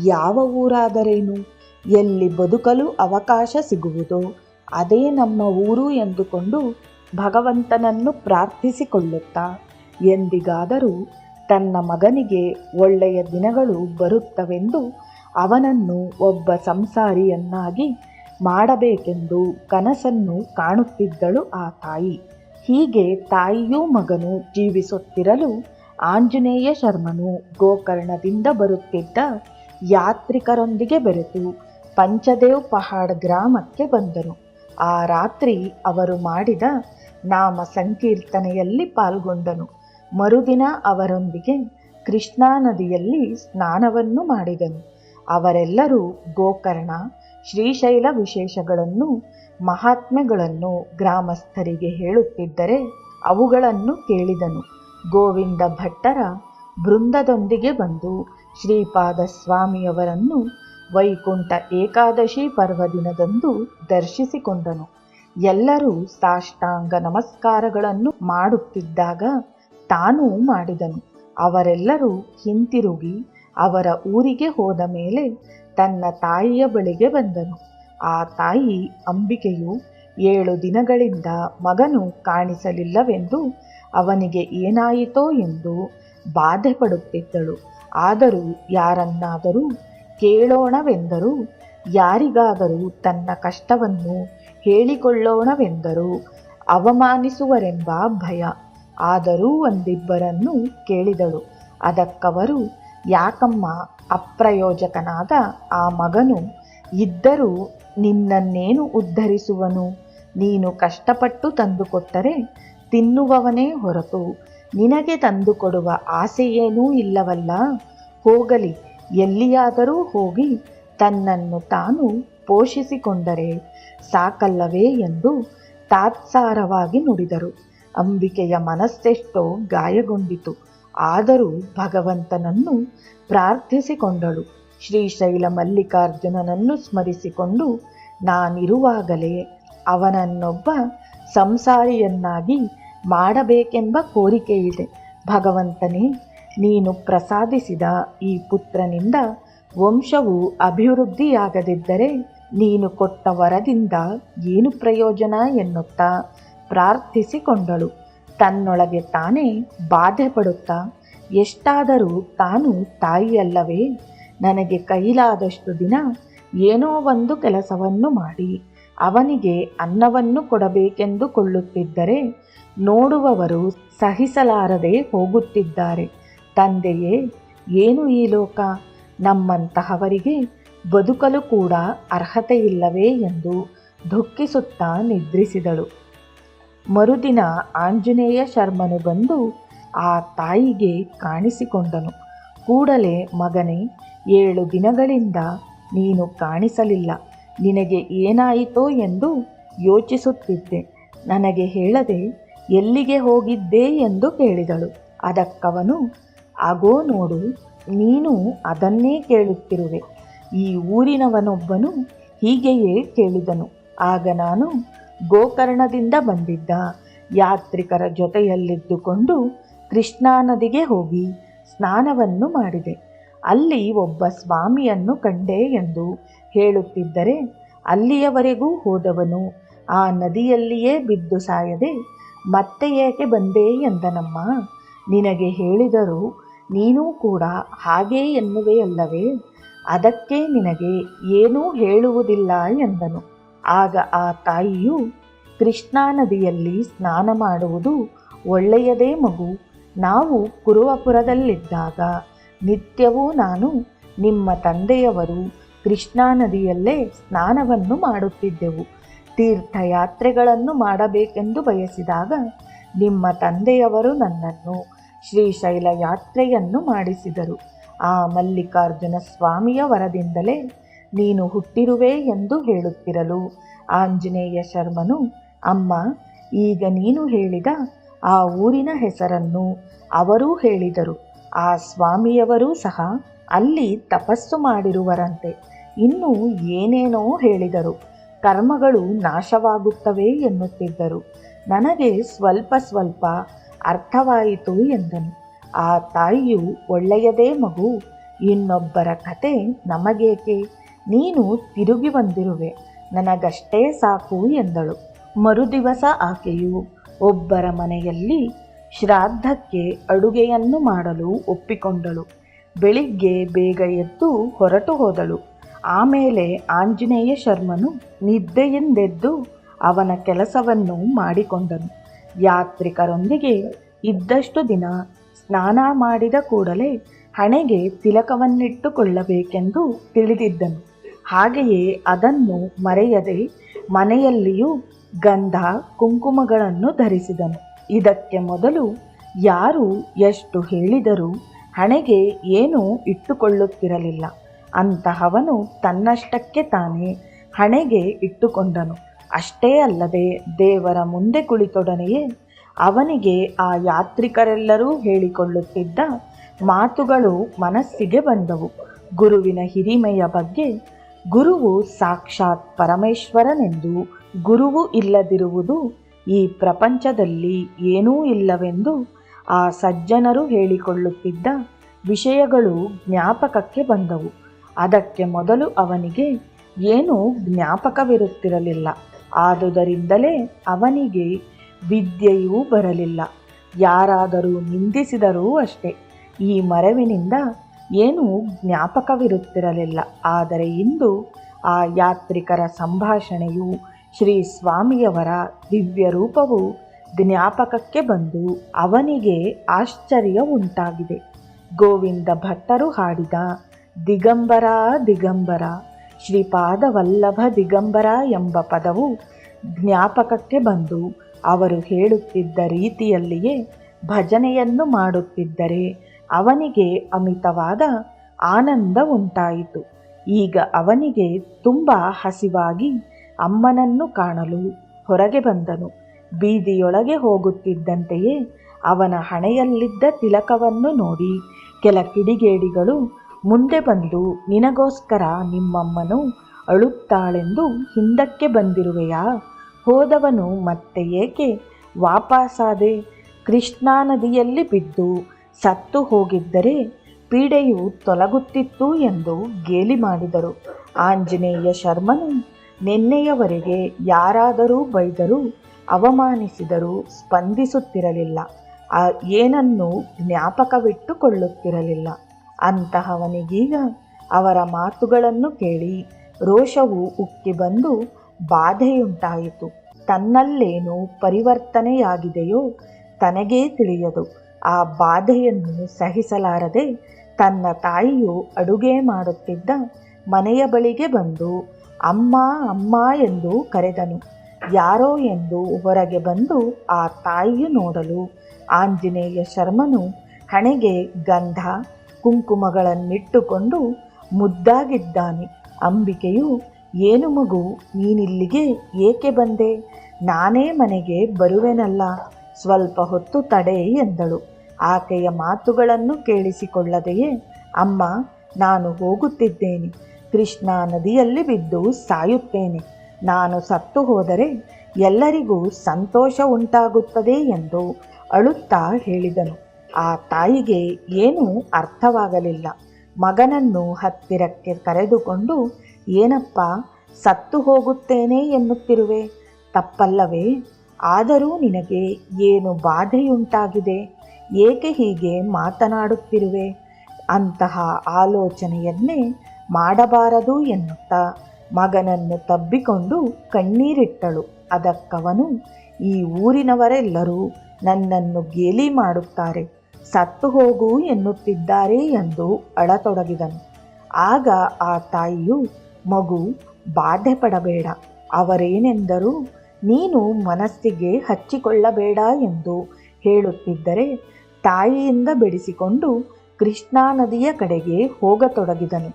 ಯಾವ ಊರಾದರೇನು, ಎಲ್ಲಿ ಬದುಕಲು ಅವಕಾಶ ಸಿಗುವುದೋ ಅದೇ ನಮ್ಮ ಊರು ಎಂದುಕೊಂಡು ಭಗವಂತನನ್ನು ಪ್ರಾರ್ಥಿಸಿಕೊಳ್ಳುತ್ತಾ ಎಂದಿಗಾದರೂ ತನ್ನ ಮಗನಿಗೆ ಒಳ್ಳೆಯ ದಿನಗಳು ಬರುತ್ತವೆಂದು ಅವನನ್ನು ಒಬ್ಬ ಸಂಸಾರಿಯನ್ನಾಗಿ ಮಾಡಬೇಕೆಂದು ಕನಸನ್ನು ಕಾಣುತ್ತಿದ್ದಳು ಆ ತಾಯಿ. ಹೀಗೆ ತಾಯಿಯೂ ಮಗನು ಜೀವಿಸುತ್ತಿರಲು ಆಂಜನೇಯ ಶರ್ಮನು ಗೋಕರ್ಣದಿಂದ ಬರುತ್ತಿದ್ದ ಯಾತ್ರಿಕರೊಂದಿಗೆ ಬೆರೆತು ಪಂಚದೇವ್ ಪಹಾಡ್ ಗ್ರಾಮಕ್ಕೆ ಬಂದರು. ಆ ರಾತ್ರಿ ಅವರು ಮಾಡಿದ ನಾಮ ಸಂಕೀರ್ತನೆಯಲ್ಲಿ ಪಾಲ್ಗೊಂಡನು. ಮರುದಿನ ಅವರೊಂದಿಗೆ ಕೃಷ್ಣಾ ನದಿಯಲ್ಲಿ ಸ್ನಾನವನ್ನು ಮಾಡಿದನು. ಅವರೆಲ್ಲರೂ ಗೋಕರ್ಣ, ಶ್ರೀಶೈಲ ವಿಶೇಷಗಳನ್ನು ಮಹಾತ್ಮೆಗಳನ್ನು ಗ್ರಾಮಸ್ಥರಿಗೆ ಹೇಳುತ್ತಿದ್ದರೆ ಅವುಗಳನ್ನು ಕೇಳಿದನು. ಗೋವಿಂದ ಭಟ್ಟರ ಬೃಂದದೊಂದಿಗೆ ಬಂದು ಶ್ರೀಪಾದ ಸ್ವಾಮಿಯವರನ್ನು ವೈಕುಂಠ ಏಕಾದಶಿ ಪರ್ವದಿನದಂದು ದರ್ಶಿಸಿಕೊಂಡನು. ಎಲ್ಲರೂ ಸಾಷ್ಟಾಂಗ ನಮಸ್ಕಾರಗಳನ್ನು ಮಾಡುತ್ತಿದ್ದಾಗ ತಾನೂ ಮಾಡಿದನು. ಅವರೆಲ್ಲರೂ ಹಿಂತಿರುಗಿ ಅವರ ಊರಿಗೆ ಹೋದ ಮೇಲೆ ತನ್ನ ತಾಯಿಯ ಬಳಿಗೆ ಬಂದನು. ಆ ತಾಯಿ ಅಂಬಿಕೆಯು 7 ದಿನಗಳಿಂದ ಮಗನು ಕಾಣಿಸಲಿಲ್ಲವೆಂದು ಅವನಿಗೆ ಏನಾಯಿತೋ ಎಂದು ಬಾಧೆ ಪಡುತ್ತಿದ್ದಳು. ಆದರೂ ಯಾರನ್ನಾದರೂ ಕೇಳೋಣವೆಂದರೂ, ಯಾರಿಗಾದರೂ ತನ್ನ ಕಷ್ಟವನ್ನು ಹೇಳಿಕೊಳ್ಳೋಣವೆಂದರೂ ಅವಮಾನಿಸುವರೆಂಬ ಭಯ. ಆದರೂ ಒಂದಿಬ್ಬರನ್ನು ಕೇಳಿದಳು. ಅದಕ್ಕವರು, ಯಾಕಮ್ಮ, ಅಪ್ರಯೋಜಕನಾದ ಆ ಮಗನು ಇದ್ದರೂ ನಿನ್ನನ್ನೇನು ಉದ್ಧರಿಸುವನು? ನೀನು ಕಷ್ಟಪಟ್ಟು ತಂದುಕೊಟ್ಟರೆ ತಿನ್ನುವವನೇ ಹೊರತು ನಿನಗೆ ತಂದುಕೊಡುವ ಆಸೆಯೇನೂ ಇಲ್ಲವಲ್ಲ. ಹೋಗಲಿ, ಎಲ್ಲಿಯಾದರೂ ಹೋಗಿ ತನ್ನನ್ನು ತಾನು ಪೋಷಿಸಿಕೊಂಡರೆ ಸಾಕಲ್ಲವೇ ಎಂದು ತಾತ್ಸಾರವಾಗಿ ನುಡಿದರು. ಅಂಬಿಕೆಯ ಮನಸ್ಸೆಷ್ಟೋ ಗಾಯಗೊಂಡಿತು. ಆದರೂ ಭಗವಂತನನ್ನು ಪ್ರಾರ್ಥಿಸಿಕೊಂಡಳು. ಶ್ರೀಶೈಲ ಮಲ್ಲಿಕಾರ್ಜುನನನ್ನು ಸ್ಮರಿಸಿಕೊಂಡು, ನಾನಿರುವಾಗಲೇ ಅವನನ್ನೊಬ್ಬ ಸಂಸಾರಿಯನ್ನಾಗಿ ಮಾಡಬೇಕೆಂಬ ಕೋರಿಕೆಯಿದೆ. ಭಗವಂತನೇ, ನೀನು ಪ್ರಸಾದಿಸಿದ ಈ ಪುತ್ರನಿಂದ ವಂಶವು ಅಭಿವೃದ್ಧಿಯಾಗದಿದ್ದರೆ ನೀನು ಕೊಟ್ಟ ವರದಿಂದ ಏನು ಪ್ರಯೋಜನ ಎನ್ನುತ್ತಾ ಪ್ರಾರ್ಥಿಸಿಕೊಂಡಳು. ತನ್ನೊಳಗೆ ತಾನೇ ಬಾಧೆ ಪಡುತ್ತಾ, ಎಷ್ಟಾದರೂ ತಾನು ತಾಯಿಯಲ್ಲವೇ? ನನಗೆ ಕೈಲಾದಷ್ಟು ದಿನ ಏನೋ ಒಂದು ಕೆಲಸವನ್ನು ಮಾಡಿ ಅವನಿಗೆ ಅನ್ನವನ್ನು ಕೊಡಬೇಕೆಂದುಕೊಳ್ಳುತ್ತಿದ್ದರೆ ನೋಡುವವರು ಸಹಿಸಲಾರದೆ ಹೋಗುತ್ತಿದ್ದಾರೆ. ತಂದೆಯೇ, ಏನು ಈ ಲೋಕ? ನಮ್ಮಂತಹವರಿಗೆ ಬದುಕಲು ಕೂಡ ಅರ್ಹತೆಯಿಲ್ಲವೇ ಎಂದು ದುಃಖಿಸುತ್ತಾ ನಿದ್ರಿಸಿದಳು. ಮರುದಿನ ಆಂಜನೇಯ ಶರ್ಮನು ಬಂದು ಆ ತಾಯಿಗೆ ಕಾಣಿಸಿಕೊಂಡನು. ಕೂಡಲೇ, ಮಗನೇ, 7 ದಿನಗಳಿಂದ ನೀನು ಕಾಣಿಸಲಿಲ್ಲ. ನಿನಗೆ ಏನಾಯಿತೋ ಎಂದು ಯೋಚಿಸುತ್ತಿದ್ದೆ. ನನಗೆ ಹೇಳದೆ ಎಲ್ಲಿಗೆ ಹೋಗಿದ್ದೆ ಎಂದು ಕೇಳಿದಳು. ಅದಕ್ಕವನು, ಆಗೋ ನೋಡು, ನೀನು ಅದನ್ನೇ ಕೇಳುತ್ತಿರುವೆ. ಈ ಊರಿನವನೊಬ್ಬನು ಹೀಗೆಯೇ ಕೇಳಿದನು. ಆಗ ನಾನು ಗೋಕರ್ಣದಿಂದ ಬಂದಿದ್ದ ಯಾತ್ರಿಕರ ಜೊತೆಯಲ್ಲಿದ್ದುಕೊಂಡು ಕೃಷ್ಣಾ ನದಿಗೆ ಹೋಗಿ ಸ್ನಾನವನ್ನು ಮಾಡಿದೆ. ಅಲ್ಲಿ ಒಬ್ಬ ಸ್ವಾಮಿಯನ್ನು ಕಂಡೆ ಎಂದು ಹೇಳುತ್ತಿದ್ದರೆ, ಅಲ್ಲಿಯವರೆಗೂ ಹೋದವನು ಆ ನದಿಯಲ್ಲಿಯೇ ಬಿದ್ದು ಸಾಯದೆ ಮತ್ತೆ ಏಕೆ ಬಂದೆ ಎಂದನಮ್ಮ. ನಿನಗೆ ಹೇಳಿದರೂ ನೀನೂ ಕೂಡ ಹಾಗೇ ಎನ್ನುವೆಯಲ್ಲವೇ? ಅದಕ್ಕೆ ನಿನಗೆ ಏನೂ ಹೇಳುವುದಿಲ್ಲ ಎಂದನು. ಆಗ ಆ ತಾಯಿಯು, ಕೃಷ್ಣಾ ನದಿಯಲ್ಲಿ ಸ್ನಾನ ಮಾಡುವುದು ಒಳ್ಳೆಯದೇ ಮಗು. ನಾವು ಕುರುವಪುರದಲ್ಲಿದ್ದಾಗ ನಿತ್ಯವೂ ನಾನು, ನಿಮ್ಮ ತಂದೆಯವರು ಕೃಷ್ಣಾ ನದಿಯಲ್ಲೇ ಸ್ನಾನವನ್ನು ಮಾಡುತ್ತಿದ್ದೆವು. ತೀರ್ಥಯಾತ್ರೆಗಳನ್ನು ಮಾಡಬೇಕೆಂದು ಬಯಸಿದಾಗ ನಿಮ್ಮ ತಂದೆಯವರು ನನ್ನನ್ನು ಶ್ರೀಶೈಲ ಯಾತ್ರೆಯನ್ನು ಮಾಡಿಸಿದರು. ಆ ಮಲ್ಲಿಕಾರ್ಜುನ ಸ್ವಾಮಿಯ ವರದಿಂದಲೇ ನೀನು ಹುಟ್ಟಿರುವೆ ಎಂದು ಹೇಳುತ್ತಿರಲು ಆಂಜನೇಯ ಶರ್ಮನು, ಅಮ್ಮ, ಈಗ ನೀನು ಹೇಳಿದ ಆ ಊರಿನ ಹೆಸರನ್ನು ಅವರೂ ಹೇಳಿದರು. ಆ ಸ್ವಾಮಿಯವರೂ ಸಹ ಅಲ್ಲಿ ತಪಸ್ಸು ಮಾಡಿರುವರಂತೆ. ಇನ್ನೂ ಏನೇನೋ ಹೇಳಿದರು. ಕರ್ಮಗಳು ನಾಶವಾಗುತ್ತವೆ ಎನ್ನುತ್ತಿದ್ದರು. ನನಗೆ ಸ್ವಲ್ಪ ಸ್ವಲ್ಪ ಅರ್ಥವಾಯಿತು ಎಂದನು. ಆ ತಾಯಿಯು, ಒಳ್ಳೆಯದೇ ಮಗು, ಇನ್ನೊಬ್ಬರ ಕತೆ ನಮಗೇಕೆ? ನೀನು ತಿರುಗಿ ಬಂದಿರುವೆ, ನನಗಷ್ಟೇ ಸಾಕು ಎಂದಳು. ಮರುದಿವಸ ಆಕೆಯು ಒಬ್ಬರ ಮನೆಯಲ್ಲಿ ಶ್ರಾದ್ದಕ್ಕೆ ಅಡುಗೆಯನ್ನು ಮಾಡಲು ಒಪ್ಪಿಕೊಂಡಳು. ಬೆಳಿಗ್ಗೆ ಬೇಗ ಎದ್ದು ಹೊರಟು ಹೋದಳು. ಆಮೇಲೆ ಆಂಜನೇಯ ಶರ್ಮನು ನಿದ್ದೆಯಿಂದೆದ್ದು ಅವನ ಕೆಲಸವನ್ನು ಮಾಡಿಕೊಂಡನು. ಯಾತ್ರಿಕರೊಂದಿಗೆ ಇದ್ದಷ್ಟು ದಿನ ಸ್ನಾನ ಮಾಡಿದ ಕೂಡಲೇ ಹಣೆಗೆ ತಿಲಕವನ್ನಿಟ್ಟುಕೊಳ್ಳಬೇಕೆಂದು ತಿಳಿದಿದ್ದನು. ಹಾಗೆಯೇ ಅದನ್ನು ಮರೆಯದೆ ಮನೆಯಲ್ಲಿಯೂ ಗಂಧ ಕುಂಕುಮಗಳನ್ನು ಧರಿಸಿದನು. ಇದಕ್ಕೆ ಮೊದಲು ಯಾರು ಎಷ್ಟು ಹೇಳಿದರೂ ಹಣೆಗೆ ಏನೂ ಇಟ್ಟುಕೊಳ್ಳುತ್ತಿರಲಿಲ್ಲ. ಅಂತಹವನು ತನ್ನಷ್ಟಕ್ಕೆ ತಾನೇ ಹಣೆಗೆ ಇಟ್ಟುಕೊಂಡನು. ಅಷ್ಟೇ ಅಲ್ಲದೆ ದೇವರ ಮುಂದೆ ಕುಳಿತೊಡನೆಯೇ ಅವನಿಗೆ ಆ ಯಾತ್ರಿಕರೆಲ್ಲರೂ ಹೇಳಿಕೊಳ್ಳುತ್ತಿದ್ದ ಮಾತುಗಳು ಮನಸ್ಸಿಗೆ ಬಂದವು. ಗುರುವಿನ ಹಿರಿಮೆಯ ಬಗ್ಗೆ, ಗುರುವು ಸಾಕ್ಷಾತ್ ಪರಮೇಶ್ವರನೆಂದು, ಗುರುವು ಇಲ್ಲದಿರುವುದು ಈ ಪ್ರಪಂಚದಲ್ಲಿ ಏನೂ ಇಲ್ಲವೆಂದು ಆ ಸಜ್ಜನರು ಹೇಳಿಕೊಳ್ಳುತ್ತಿದ್ದ ವಿಷಯಗಳು ಜ್ಞಾಪಕಕ್ಕೆ ಬಂದವು. ಅದಕ್ಕೆ ಮೊದಲು ಅವನಿಗೆ ಏನೂ ಜ್ಞಾಪಕವಿರುತ್ತಿರಲಿಲ್ಲ. ಆದುದರಿಂದಲೇ ಅವನಿಗೆ ವಿದ್ಯೆಯೂ ಬರಲಿಲ್ಲ. ಯಾರಾದರೂ ನಿಂದಿಸಿದರೂ ಅಷ್ಟೇ ಈ ಮರೆವಿನಿಂದ ಏನೂ ಜ್ಞಾಪಕವಿರುತ್ತಿರಲಿಲ್ಲ. ಆದರೆ ಇಂದು ಆ ಯಾತ್ರಿಕರ ಸಂಭಾಷಣೆಯು, ಶ್ರೀ ಸ್ವಾಮಿಯವರ ದಿವ್ಯ ರೂಪವು ಜ್ಞಾಪಕಕ್ಕೆ ಬಂದು ಅವನಿಗೆ ಆಶ್ಚರ್ಯ ಉಂಟಾಗಿದೆ. ಗೋವಿಂದ ಭಟ್ಟರು ಹಾಡಿದ ದಿಗಂಬರ ದಿಗಂಬರ ಶ್ರೀಪಾದವಲ್ಲಭ ದಿಗಂಬರ ಎಂಬ ಪದವು ಜ್ಞಾಪಕಕ್ಕೆ ಬಂದು ಅವರು ಹೇಳುತ್ತಿದ್ದ ರೀತಿಯಲ್ಲಿಯೇ ಭಜನೆಯನ್ನು ಮಾಡುತ್ತಿದ್ದರೆ ಅವನಿಗೆ ಅಮಿತವಾದ ಆನಂದ ಉಂಟಾಯಿತು. ಈಗ ಅವನಿಗೆ ತುಂಬ ಹಸಿವಾಗಿ ಅಮ್ಮನನ್ನು ಕಾಣಲು ಹೊರಗೆ ಬಂದನು. ಬೀದಿಯೊಳಗೆ ಹೋಗುತ್ತಿದ್ದಂತೆಯೇ ಅವನ ಹಣೆಯಲ್ಲಿದ್ದ ತಿಲಕವನ್ನು ನೋಡಿ ಕೆಲ ಕಿಡಿಗೇಡಿಗಳು ಮುಂದೆ ಬಂದು, ನಿನಗೋಸ್ಕರ ನಿಮ್ಮಮ್ಮನು ಅಳುತ್ತಾಳೆಂದು ಹಿಂದಕ್ಕೆ ಬಂದಿರುವೆಯಾ? ಹೋದವನು ಮತ್ತೆ ಏಕೆ ವಾಪಸಾದೆ? ಕೃಷ್ಣಾ ನದಿಯಲ್ಲಿ ಬಿದ್ದು ಸತ್ತು ಹೋಗಿದ್ದರೆ ಪೀಡೆಯು ತೊಲಗುತ್ತಿತ್ತು ಎಂದು ಗೇಲಿ ಮಾಡಿದರು. ಆಂಜನೇಯ ಶರ್ಮನು ನಿನ್ನೆಯವರೆಗೆ ಯಾರಾದರೂ ಬೈದರೂ ಅವಮಾನಿಸಿದರೂ ಸ್ಪಂದಿಸುತ್ತಿರಲಿಲ್ಲ. ಏನನ್ನೂ ಜ್ಞಾಪಕವಿಟ್ಟುಕೊಳ್ಳುತ್ತಿರಲಿಲ್ಲ. ಅಂತಹವನಿಗೀಗ ಅವರ ಮಾತುಗಳನ್ನು ಕೇಳಿ ರೋಷವು ಉಕ್ಕಿ ಬಂದು ಬಾಧೆಯುಂಟಾಯಿತು. ತನ್ನಲ್ಲೇನು ಪರಿವರ್ತನೆಯಾಗಿದೆಯೋ ತನಗೇ ತಿಳಿಯದು. ಆ ಬಾಧೆಯನ್ನು ಸಹಿಸಲಾರದೆ ತನ್ನ ತಾಯಿಯು ಅಡುಗೆ ಮಾಡುತ್ತಿದ್ದ ಮನೆಯ ಬಳಿಗೆ ಬಂದು ಅಮ್ಮ ಅಮ್ಮ ಎಂದು ಕರೆದನು. ಯಾರೋ ಎಂದು ಹೊರಗೆ ಬಂದು ಆ ತಾಯಿಯು ನೋಡಲು ಆಂಜನೇಯ ಶರ್ಮನು ಹಣೆಗೆ ಗಂಧ ಕುಂಕುಮಗಳನ್ನಿಟ್ಟುಕೊಂಡು ಮುದ್ದಾಗಿದ್ದಾನೆ. ಅಂಬಿಕೆಯು, ಏನು ಮಗು, ನೀನಿಲ್ಲಿಗೆ ಏಕೆ ಬಂದೆ? ನಾನೇ ಮನೆಗೆ ಬರುವೆನಲ್ಲ, ಸ್ವಲ್ಪ ಹೊತ್ತು ತಡೆ ಎಂದಳು. ಆಕೆಯ ಮಾತುಗಳನ್ನು ಕೇಳಿಸಿಕೊಳ್ಳದೆಯೇ, ಅಮ್ಮ, ನಾನು ಹೋಗುತ್ತಿದ್ದೇನೆ. ಕೃಷ್ಣಾ ನದಿಯಲ್ಲಿ ಬಿದ್ದು ಸಾಯುತ್ತೇನೆ. ನಾನು ಸತ್ತು ಹೋದರೆ ಎಲ್ಲರಿಗೂ ಸಂತೋಷ ಉಂಟಾಗುತ್ತದೆ ಎಂದು ಅಳುತ್ತಾ ಹೇಳಿದನು. ಆ ತಾಯಿಗೆ ಏನೂ ಅರ್ಥವಾಗಲಿಲ್ಲ. ಮಗನನ್ನು ಹತ್ತಿರಕ್ಕೆ ಕರೆದುಕೊಂಡು, ಏನಪ್ಪ, ಸತ್ತು ಹೋಗುತ್ತೇನೆ ಎನ್ನುತ್ತಿರುವೆ, ತಪ್ಪಲ್ಲವೇ? ಆದರೂ ನಿನಗೆ ಏನು ಬಾಧೆಯುಂಟಾಗಿದೆ? ಏಕೆ ಹೀಗೆ ಮಾತನಾಡುತ್ತಿರುವೆ? ಅಂತಹ ಆಲೋಚನೆಯನ್ನೇ ಮಾಡಬಾರದು ಎನ್ನುತ್ತಾ ಮಗನನ್ನು ತಬ್ಬಿಕೊಂಡು ಕಣ್ಣೀರಿಟ್ಟಳು. ಅದಕ್ಕವನು, ಈ ಊರಿನವರೆಲ್ಲರೂ ನನ್ನನ್ನು ಗೇಲಿ ಮಾಡುತ್ತಾರೆ, ಸತ್ತು ಹೋಗು ಎನ್ನುತ್ತಿದ್ದಾರೆ ಎಂದು ಅಳತೊಡಗಿದನು. ಆಗ ಆ ತಾಯಿಯು, ಮಗು, ಬಾಧೆ ಪಡಬೇಡ, ಅವರೇನೆಂದರೂ ನೀನು ಮನಸ್ಸಿಗೆ ಹಚ್ಚಿಕೊಳ್ಳಬೇಡ ಎಂದು ಹೇಳುತ್ತಿದ್ದರೆ ತಾಯಿಯಿಂದ ಬಿಡಿಸಿಕೊಂಡು ಕೃಷ್ಣಾ ನದಿಯ ಕಡೆಗೆ ಹೋಗತೊಡಗಿದನು.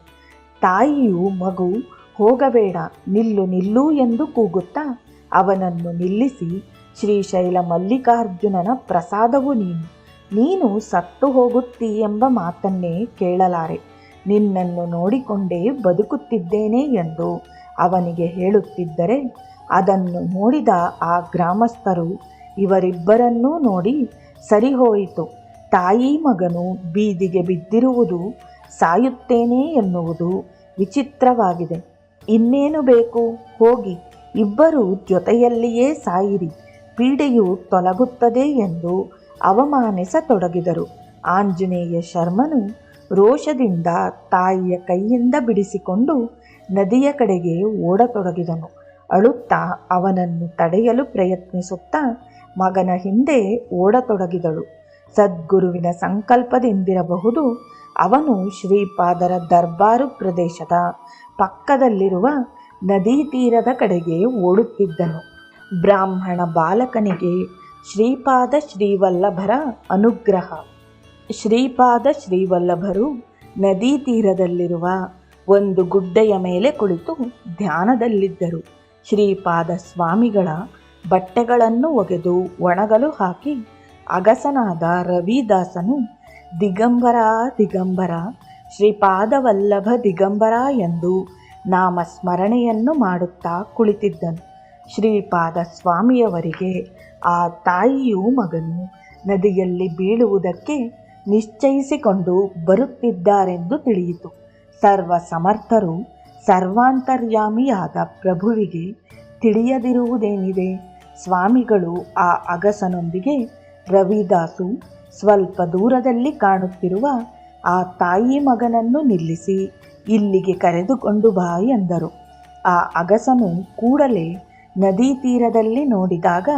ತಾಯಿಯು, ಮಗು, ಹೋಗಬೇಡ, ನಿಲ್ಲು ನಿಲ್ಲು ಎಂದು ಕೂಗುತ್ತಾ ಅವನನ್ನು ನಿಲ್ಲಿಸಿ, ಶ್ರೀಶೈಲ ಮಲ್ಲಿಕಾರ್ಜುನನ ಪ್ರಸಾದವು ನೀನು ಸತ್ತು ಹೋಗುತ್ತೀ ಎಂಬ ಮಾತನ್ನೇ ಕೇಳಲಾರೆ, ನಿನ್ನನ್ನು ನೋಡಿಕೊಂಡೇ ಬದುಕುತ್ತಿದ್ದೇನೆ ಎಂದು ಅವನಿಗೆ ಹೇಳುತ್ತಿದ್ದರೆ ಅದನ್ನು ನೋಡಿದ ಆ ಗ್ರಾಮಸ್ಥರು ಇವರಿಬ್ಬರನ್ನೂ ನೋಡಿ ಸರಿಹೋಯಿತು. ತಾಯಿ ಮಗನು ಬೀದಿಗೆ ಬಿದ್ದಿರುವುದು, ಸಾಯುತ್ತೇನೆ ಎನ್ನುವುದು ವಿಚಿತ್ರವಾಗಿದೆ. ಇನ್ನೇನು ಬೇಕು? ಹೋಗಿ ಇಬ್ಬರು ಜೊತೆಯಲ್ಲಿಯೇ ಸಾಯಿರಿ, ಪೀಡೆಯು ತೊಲಗುತ್ತದೆ ಎಂದು ಅವಮಾನಿಸತೊಡಗಿದರು. ಆಂಜನೇಯ ಶರ್ಮನು ರೋಷದಿಂದ ತಾಯಿಯ ಕೈಯಿಂದ ಬಿಡಿಸಿಕೊಂಡು ನದಿಯ ಕಡೆಗೆ ಓಡತೊಡಗಿದನು. ಅಳುತ್ತಾ ಅವನನ್ನು ತಡೆಯಲು ಪ್ರಯತ್ನಿಸುತ್ತಾ ಮಗನ ಹಿಂದೆ ಓಡತೊಡಗಿದಳು. ಸದ್ಗುರುವಿನ ಸಂಕಲ್ಪದಿಂದಿರಬಹುದು, ಅವನು ಶ್ರೀಪಾದರ ದರ್ಬಾರು ಪ್ರದೇಶದ ಪಕ್ಕದಲ್ಲಿರುವ ನದಿ ತೀರದ ಕಡೆಗೆ ಓಡುತ್ತಿದ್ದನು. ಬ್ರಾಹ್ಮಣ ಬಾಲಕನಿಗೆ ಶ್ರೀಪಾದ ಶ್ರೀವಲ್ಲಭರ ಅನುಗ್ರಹ. ಶ್ರೀಪಾದ ಶ್ರೀವಲ್ಲಭರು ನದಿ ತೀರದಲ್ಲಿರುವ ಒಂದು ಗುಡ್ಡೆಯ ಮೇಲೆ ಕುಳಿತು ಧ್ಯಾನದಲ್ಲಿದ್ದರು. ಶ್ರೀಪಾದ ಸ್ವಾಮಿಗಳ ಬಟ್ಟೆಗಳನ್ನು ಒಗೆದು ಒಣಗಲು ಹಾಕಿ ಅಗಸನಾದ ರವಿದಾಸನು ದಿಗಂಬರ ದಿಗಂಬರ ಶ್ರೀಪಾದವಲ್ಲಭ ದಿಗಂಬರ ಎಂದು ನಾಮಸ್ಮರಣೆಯನ್ನು ಮಾಡುತ್ತಾ ಕುಳಿತಿದ್ದನು. ಶ್ರೀಪಾದ ಸ್ವಾಮಿಯವರಿಗೆ ಆ ತಾಯಿಯೂ ಮಗನು ನದಿಯಲ್ಲಿ ಬೀಳುವುದಕ್ಕೆ ನಿಶ್ಚಯಿಸಿಕೊಂಡು ಬರುತ್ತಿದ್ದಾರೆಂದು ತಿಳಿಯಿತು. ಸರ್ವ ಸಮರ್ಥರು ಸರ್ವಾಂತರ್ಯಾಮಿಯಾದ ಪ್ರಭುವಿಗೆ ತಿಳಿಯದಿರುವುದೇನಿದೆ? ಸ್ವಾಮಿಗಳು ಆ ಅಗಸನೊಂದಿಗೆ ರವಿದಾಸು ಸ್ವಲ್ಪ ದೂರದಲ್ಲಿ ಕಾಣುತ್ತಿರುವ ಆ ತಾಯಿ ಮಗನನ್ನು ನಿಲ್ಲಿಸಿ ಇಲ್ಲಿಗೆ ಕರೆದುಕೊಂಡು ಬಾ ಎಂದರು. ಆ ಅಗಸನು ಕೂಡಲೇ ನದಿ ತೀರದಲ್ಲಿ ನೋಡಿದಾಗ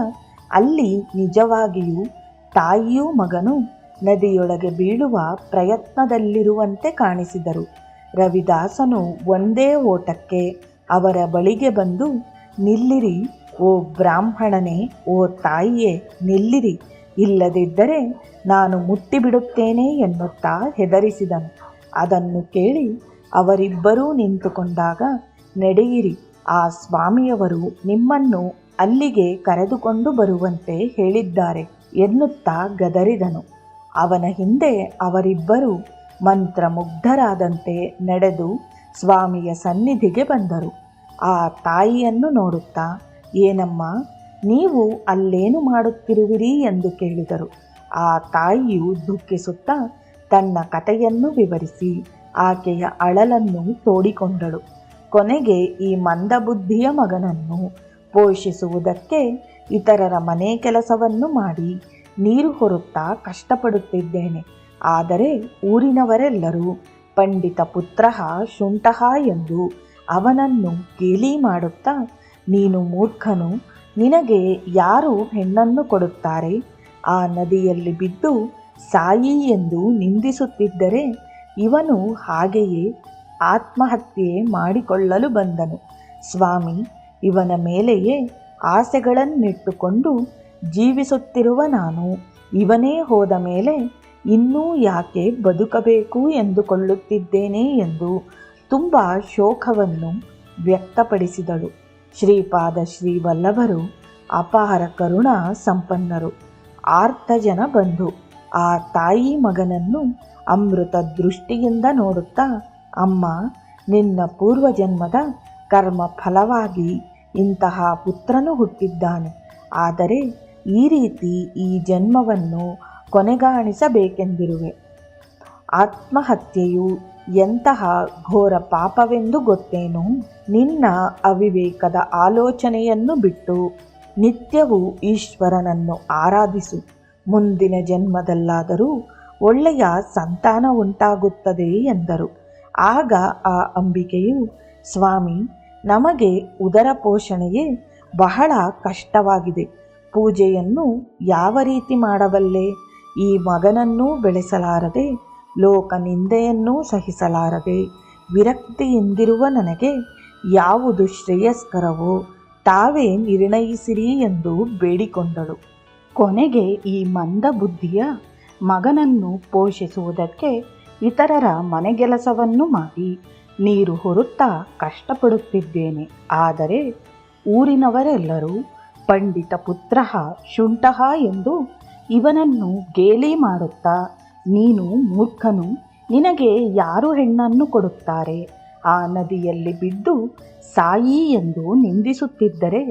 ಅಲ್ಲಿ ನಿಜವಾಗಿಯೂ ತಾಯಿಯೂ ಮಗನು ನದಿಯೊಳಗೆ ಬೀಳುವ ಪ್ರಯತ್ನದಲ್ಲಿರುವಂತೆ ಕಾಣಿಸಿದರು. ರವಿದಾಸನು ಒಂದೇ ಓಟಕ್ಕೆ ಅವರ ಬಳಿಗೆ ಬಂದು, ನಿಲ್ಲಿರಿ, ಓ ಬ್ರಾಹ್ಮಣನೇ, ಓ ತಾಯಿಯೇ, ನಿಲ್ಲಿರಿ, ಇಲ್ಲದಿದ್ದರೆ ನಾನು ಮುಟ್ಟಿಬಿಡುತ್ತೇನೆ ಎನ್ನುತ್ತಾ ಹೆದರಿಸಿದನು. ಅದನ್ನು ಕೇಳಿ ಅವರಿಬ್ಬರೂ ನಿಂತುಕೊಂಡಾಗ, ನಡೆಯಿರಿ, ಆ ಸ್ವಾಮಿಯವರು ನಿಮ್ಮನ್ನು ಅಲ್ಲಿಗೆ ಕರೆದುಕೊಂಡು ಬರುವಂತೆ ಹೇಳಿದ್ದಾರೆ ಎನ್ನುತ್ತಾ ಗದರಿದನು. ಅವನ ಹಿಂದೆ ಅವರಿಬ್ಬರು ಮಂತ್ರಮುಗ್ಧರಾದಂತೆ ನಡೆದು ಸ್ವಾಮಿಯ ಸನ್ನಿಧಿಗೆ ಬಂದರು. ಆ ತಾಯಿಯನ್ನು ನೋಡುತ್ತಾ, ಏನಮ್ಮ, ನೀವು ಅಲ್ಲೇನು ಮಾಡುತ್ತಿರುವಿರಿ ಎಂದು ಕೇಳಿದರು. ಆ ತಾಯಿಯು ದುಃಖಿಸುತ್ತಾ ತನ್ನ ಕಥೆಯನ್ನು ವಿವರಿಸಿ ಆಕೆಯ ಅಳಲನ್ನು ತೋಡಿಕೊಂಡಳು. ಕೊನೆಗೆ ಈ ಮಂದಬುದ್ಧಿಯ ಮಗನನ್ನು ಪೋಷಿಸುವುದಕ್ಕೆ ಇತರರ ಮನೆ ಕೆಲಸವನ್ನು ಮಾಡಿ ನೀರು ಹೊರುತ್ತಾ ಕಷ್ಟಪಡುತ್ತಿದ್ದೇನೆ. ಆದರೆ ಊರಿನವರೆಲ್ಲರೂ ಪಂಡಿತ ಪುತ್ರ ಶುಂಠಃ ಎಂದು ಅವನನ್ನು ಗೇಲಿ ಮಾಡುತ್ತಾ, ನೀನು ಮೂರ್ಖನು, ನಿನಗೆ ಯಾರು ಹೆಣ್ಣನ್ನು ಕೊಡುತ್ತಾರೆ? ಆ ನದಿಯಲ್ಲಿ ಬಿದ್ದು ಸಾಯಿ ಎಂದು ನಿಂದಿಸುತ್ತಿದ್ದರೆ ಇವನು ಹಾಗೆಯೇ ಆತ್ಮಹತ್ಯೆ ಮಾಡಿಕೊಳ್ಳಲು ಬಂದನು. ಸ್ವಾಮಿ, ಇವನ ಮೇಲೆಯೇ ಆಸೆಗಳನ್ನಿಟ್ಟುಕೊಂಡು ಜೀವಿಸುತ್ತಿರುವ ನಾನು ಇವನೇ ಹೋದ ಮೇಲೆ ಇನ್ನೂ ಯಾಕೆ ಬದುಕಬೇಕು ಎಂದುಕೊಳ್ಳುತ್ತಿದ್ದೇನೆ ಎಂದು ತುಂಬ ಶೋಕವನ್ನು ವ್ಯಕ್ತಪಡಿಸಿದಳು. ಶ್ರೀಪಾದ ಶ್ರೀವಲ್ಲಭರು ಅಪಾರ ಕರುಣಾ ಸಂಪನ್ನರು, ಆರ್ತಜನ ಬಂಧು. ಆ ತಾಯಿ ಮಗನನ್ನು ಅಮೃತ ದೃಷ್ಟಿಯಿಂದ ನೋಡುತ್ತಾ, ಅಮ್ಮ, ನಿನ್ನ ಪೂರ್ವಜನ್ಮದ ಕರ್ಮ ಫಲವಾಗಿ ಇಂತಹ ಪುತ್ರನು ಹುಟ್ಟಿದ್ದಾನೆ. ಆದರೆ ಈ ರೀತಿ ಈ ಜನ್ಮವನ್ನು ಕೊನೆಗಾಣಿಸಬೇಕೆಂದಿರುವೆ. ಆತ್ಮಹತ್ಯೆಯು ಎಂತಹ ಘೋರ ಪಾಪವೆಂದು ಗೊತ್ತೇನು? ನಿನ್ನ ಅವಿವೇಕದ ಆಲೋಚನೆಯನ್ನು ಬಿಟ್ಟು ನಿತ್ಯವೂ ಈಶ್ವರನನ್ನು ಆರಾಧಿಸು. ಮುಂದಿನ ಜನ್ಮದಲ್ಲಾದರೂ ಒಳ್ಳೆಯ ಸಂತಾನ ಉಂಟಾಗುತ್ತದೆ ಎಂದರು. ಆಗ ಆ ಅಂಬಿಕೆಯು, ಸ್ವಾಮಿ, ನಮಗೆ ಉದರ ಪೋಷಣೆಯೇ ಬಹಳ ಕಷ್ಟವಾಗಿದೆ. ಪೂಜೆಯನ್ನು ಯಾವ ರೀತಿ ಮಾಡಬಲ್ಲೆ? ಈ ಮಗನನ್ನೂ ಬೆಳೆಸಲಾರದೆ, ಲೋಕ ನಿಂದೆಯನ್ನೂ ಸಹಿಸಲಾರದೆ ವಿರಕ್ತಿಯಿಂದಿರುವ ನನಗೆ ಯಾವುದು ಶ್ರೇಯಸ್ಕರವೋ ತಾವೇ ನಿರ್ಣಯಿಸಿರಿ ಎಂದು ಬೇಡಿಕೊಂಡಳು. ಕೊನೆಗೆ ಈ ಮಂದಬುದ್ಧಿಯ ಮಗನನ್ನು ಪೋಷಿಸುವುದಕ್ಕೆ ಇತರರ ಮನೆಗೆಲಸವನ್ನು ಮಾಡಿ ನೀರು ಹೊರುತ್ತಾ ಕಷ್ಟಪಡುತ್ತಿದ್ದೇನೆ. ಆದರೆ ಊರಿನವರೆಲ್ಲರೂ ಪಂಡಿತ ಪುತ್ರ ಶುಂಠಃ ಎಂದು ಇವನನ್ನು ಗೇಲಿ ಮಾಡುತ್ತಾ, ನೀನು ಮೂರ್ಖನು, ನಿನಗೆ ಯಾರು ಹೆಣ್ಣನ್ನು ಕೊಡುತ್ತಾರೆ? ಆ ನದಿಯಲ್ಲಿ ಬಿದ್ದು ಸಾಯಿ ಎಂದು ನಿಂದಿಸುತ್ತಿದ್ದರೆ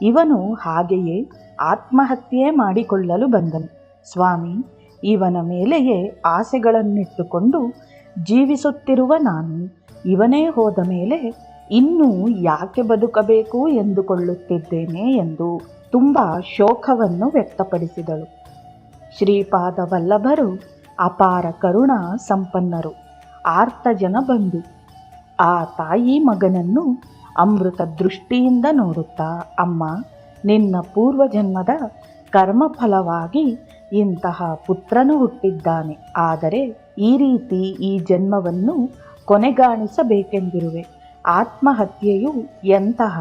ಇವನು ಹಾಗೆಯೇ ಆತ್ಮಹತ್ಯೆ ಮಾಡಿಕೊಳ್ಳಲು ಬಂದನು. ಸ್ವಾಮಿ, ಇವನ ಮೇಲೆಯೇ ಆಸೆಗಳನ್ನಿಟ್ಟುಕೊಂಡು ಜೀವಿಸುತ್ತಿರುವ ನಾನು ಇವನೇ ಹೋದ ಮೇಲೆ ಇನ್ನೂ ಯಾಕೆ ಬದುಕಬೇಕು ಎಂದುಕೊಳ್ಳುತ್ತಿದ್ದೇನೆ ಎಂದು ತುಂಬ ಶೋಕವನ್ನು ವ್ಯಕ್ತಪಡಿಸಿದಳು. ಶ್ರೀಪಾದ ವಲ್ಲಭರು ಅಪಾರ ಕರುಣಾ ಸಂಪನ್ನರು, ಆರ್ತಜನ ಬಂಧು. ಆ ತಾಯಿ ಮಗನನ್ನು ಅಮೃತ ದೃಷ್ಟಿಯಿಂದ ನೋಡುತ್ತಾ, ಅಮ್ಮ, ನಿನ್ನ ಪೂರ್ವಜನ್ಮದ ಕರ್ಮಫಲವಾಗಿ ಇಂತಹ ಪುತ್ರನು ಹುಟ್ಟಿದ್ದಾನೆ. ಆದರೆ ಈ ರೀತಿ ಈ ಜನ್ಮವನ್ನು ಕೊನೆಗಾಣಿಸಬೇಕೆಂದಿರುವೆ. ಆತ್ಮಹತ್ಯೆಯು ಎಂತಹ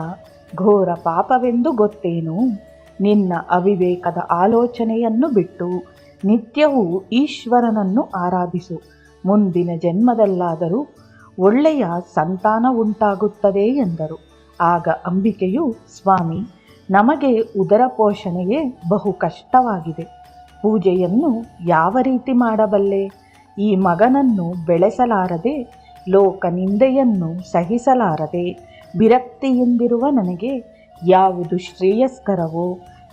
ಘೋರ ಪಾಪವೆಂದು ಗೊತ್ತೇನು? ನಿನ್ನ ಅವಿವೇಕದ ಆಲೋಚನೆಯನ್ನು ಬಿಟ್ಟು ನಿತ್ಯವೂ ಈಶ್ವರನನ್ನು ಆರಾಧಿಸು. ಮುಂದಿನ ಜನ್ಮದಲ್ಲಾದರೂ ಒಳ್ಳೆಯ ಸಂತಾನ ಉಂಟಾಗುತ್ತದೆ ಎಂದರು. ಆಗ ಅಂಬಿಕೆಯು, ಸ್ವಾಮಿ, ನಮಗೆ ಉದರ ಪೋಷಣೆಯೇ ಬಹು ಕಷ್ಟವಾಗಿದೆ. ಪೂಜೆಯನ್ನು ಯಾವ ರೀತಿ ಮಾಡಬಲ್ಲೆ? ಈ ಮಗನನ್ನು ಬೆಳೆಸಲಾರದೆ, ಲೋಕ ನಿಂದೆಯನ್ನು ಸಹಿಸಲಾರದೆ ವಿರಕ್ತಿಯಿಂದಿರುವ ನನಗೆ ಯಾವುದು ಶ್ರೇಯಸ್ಕರವೋ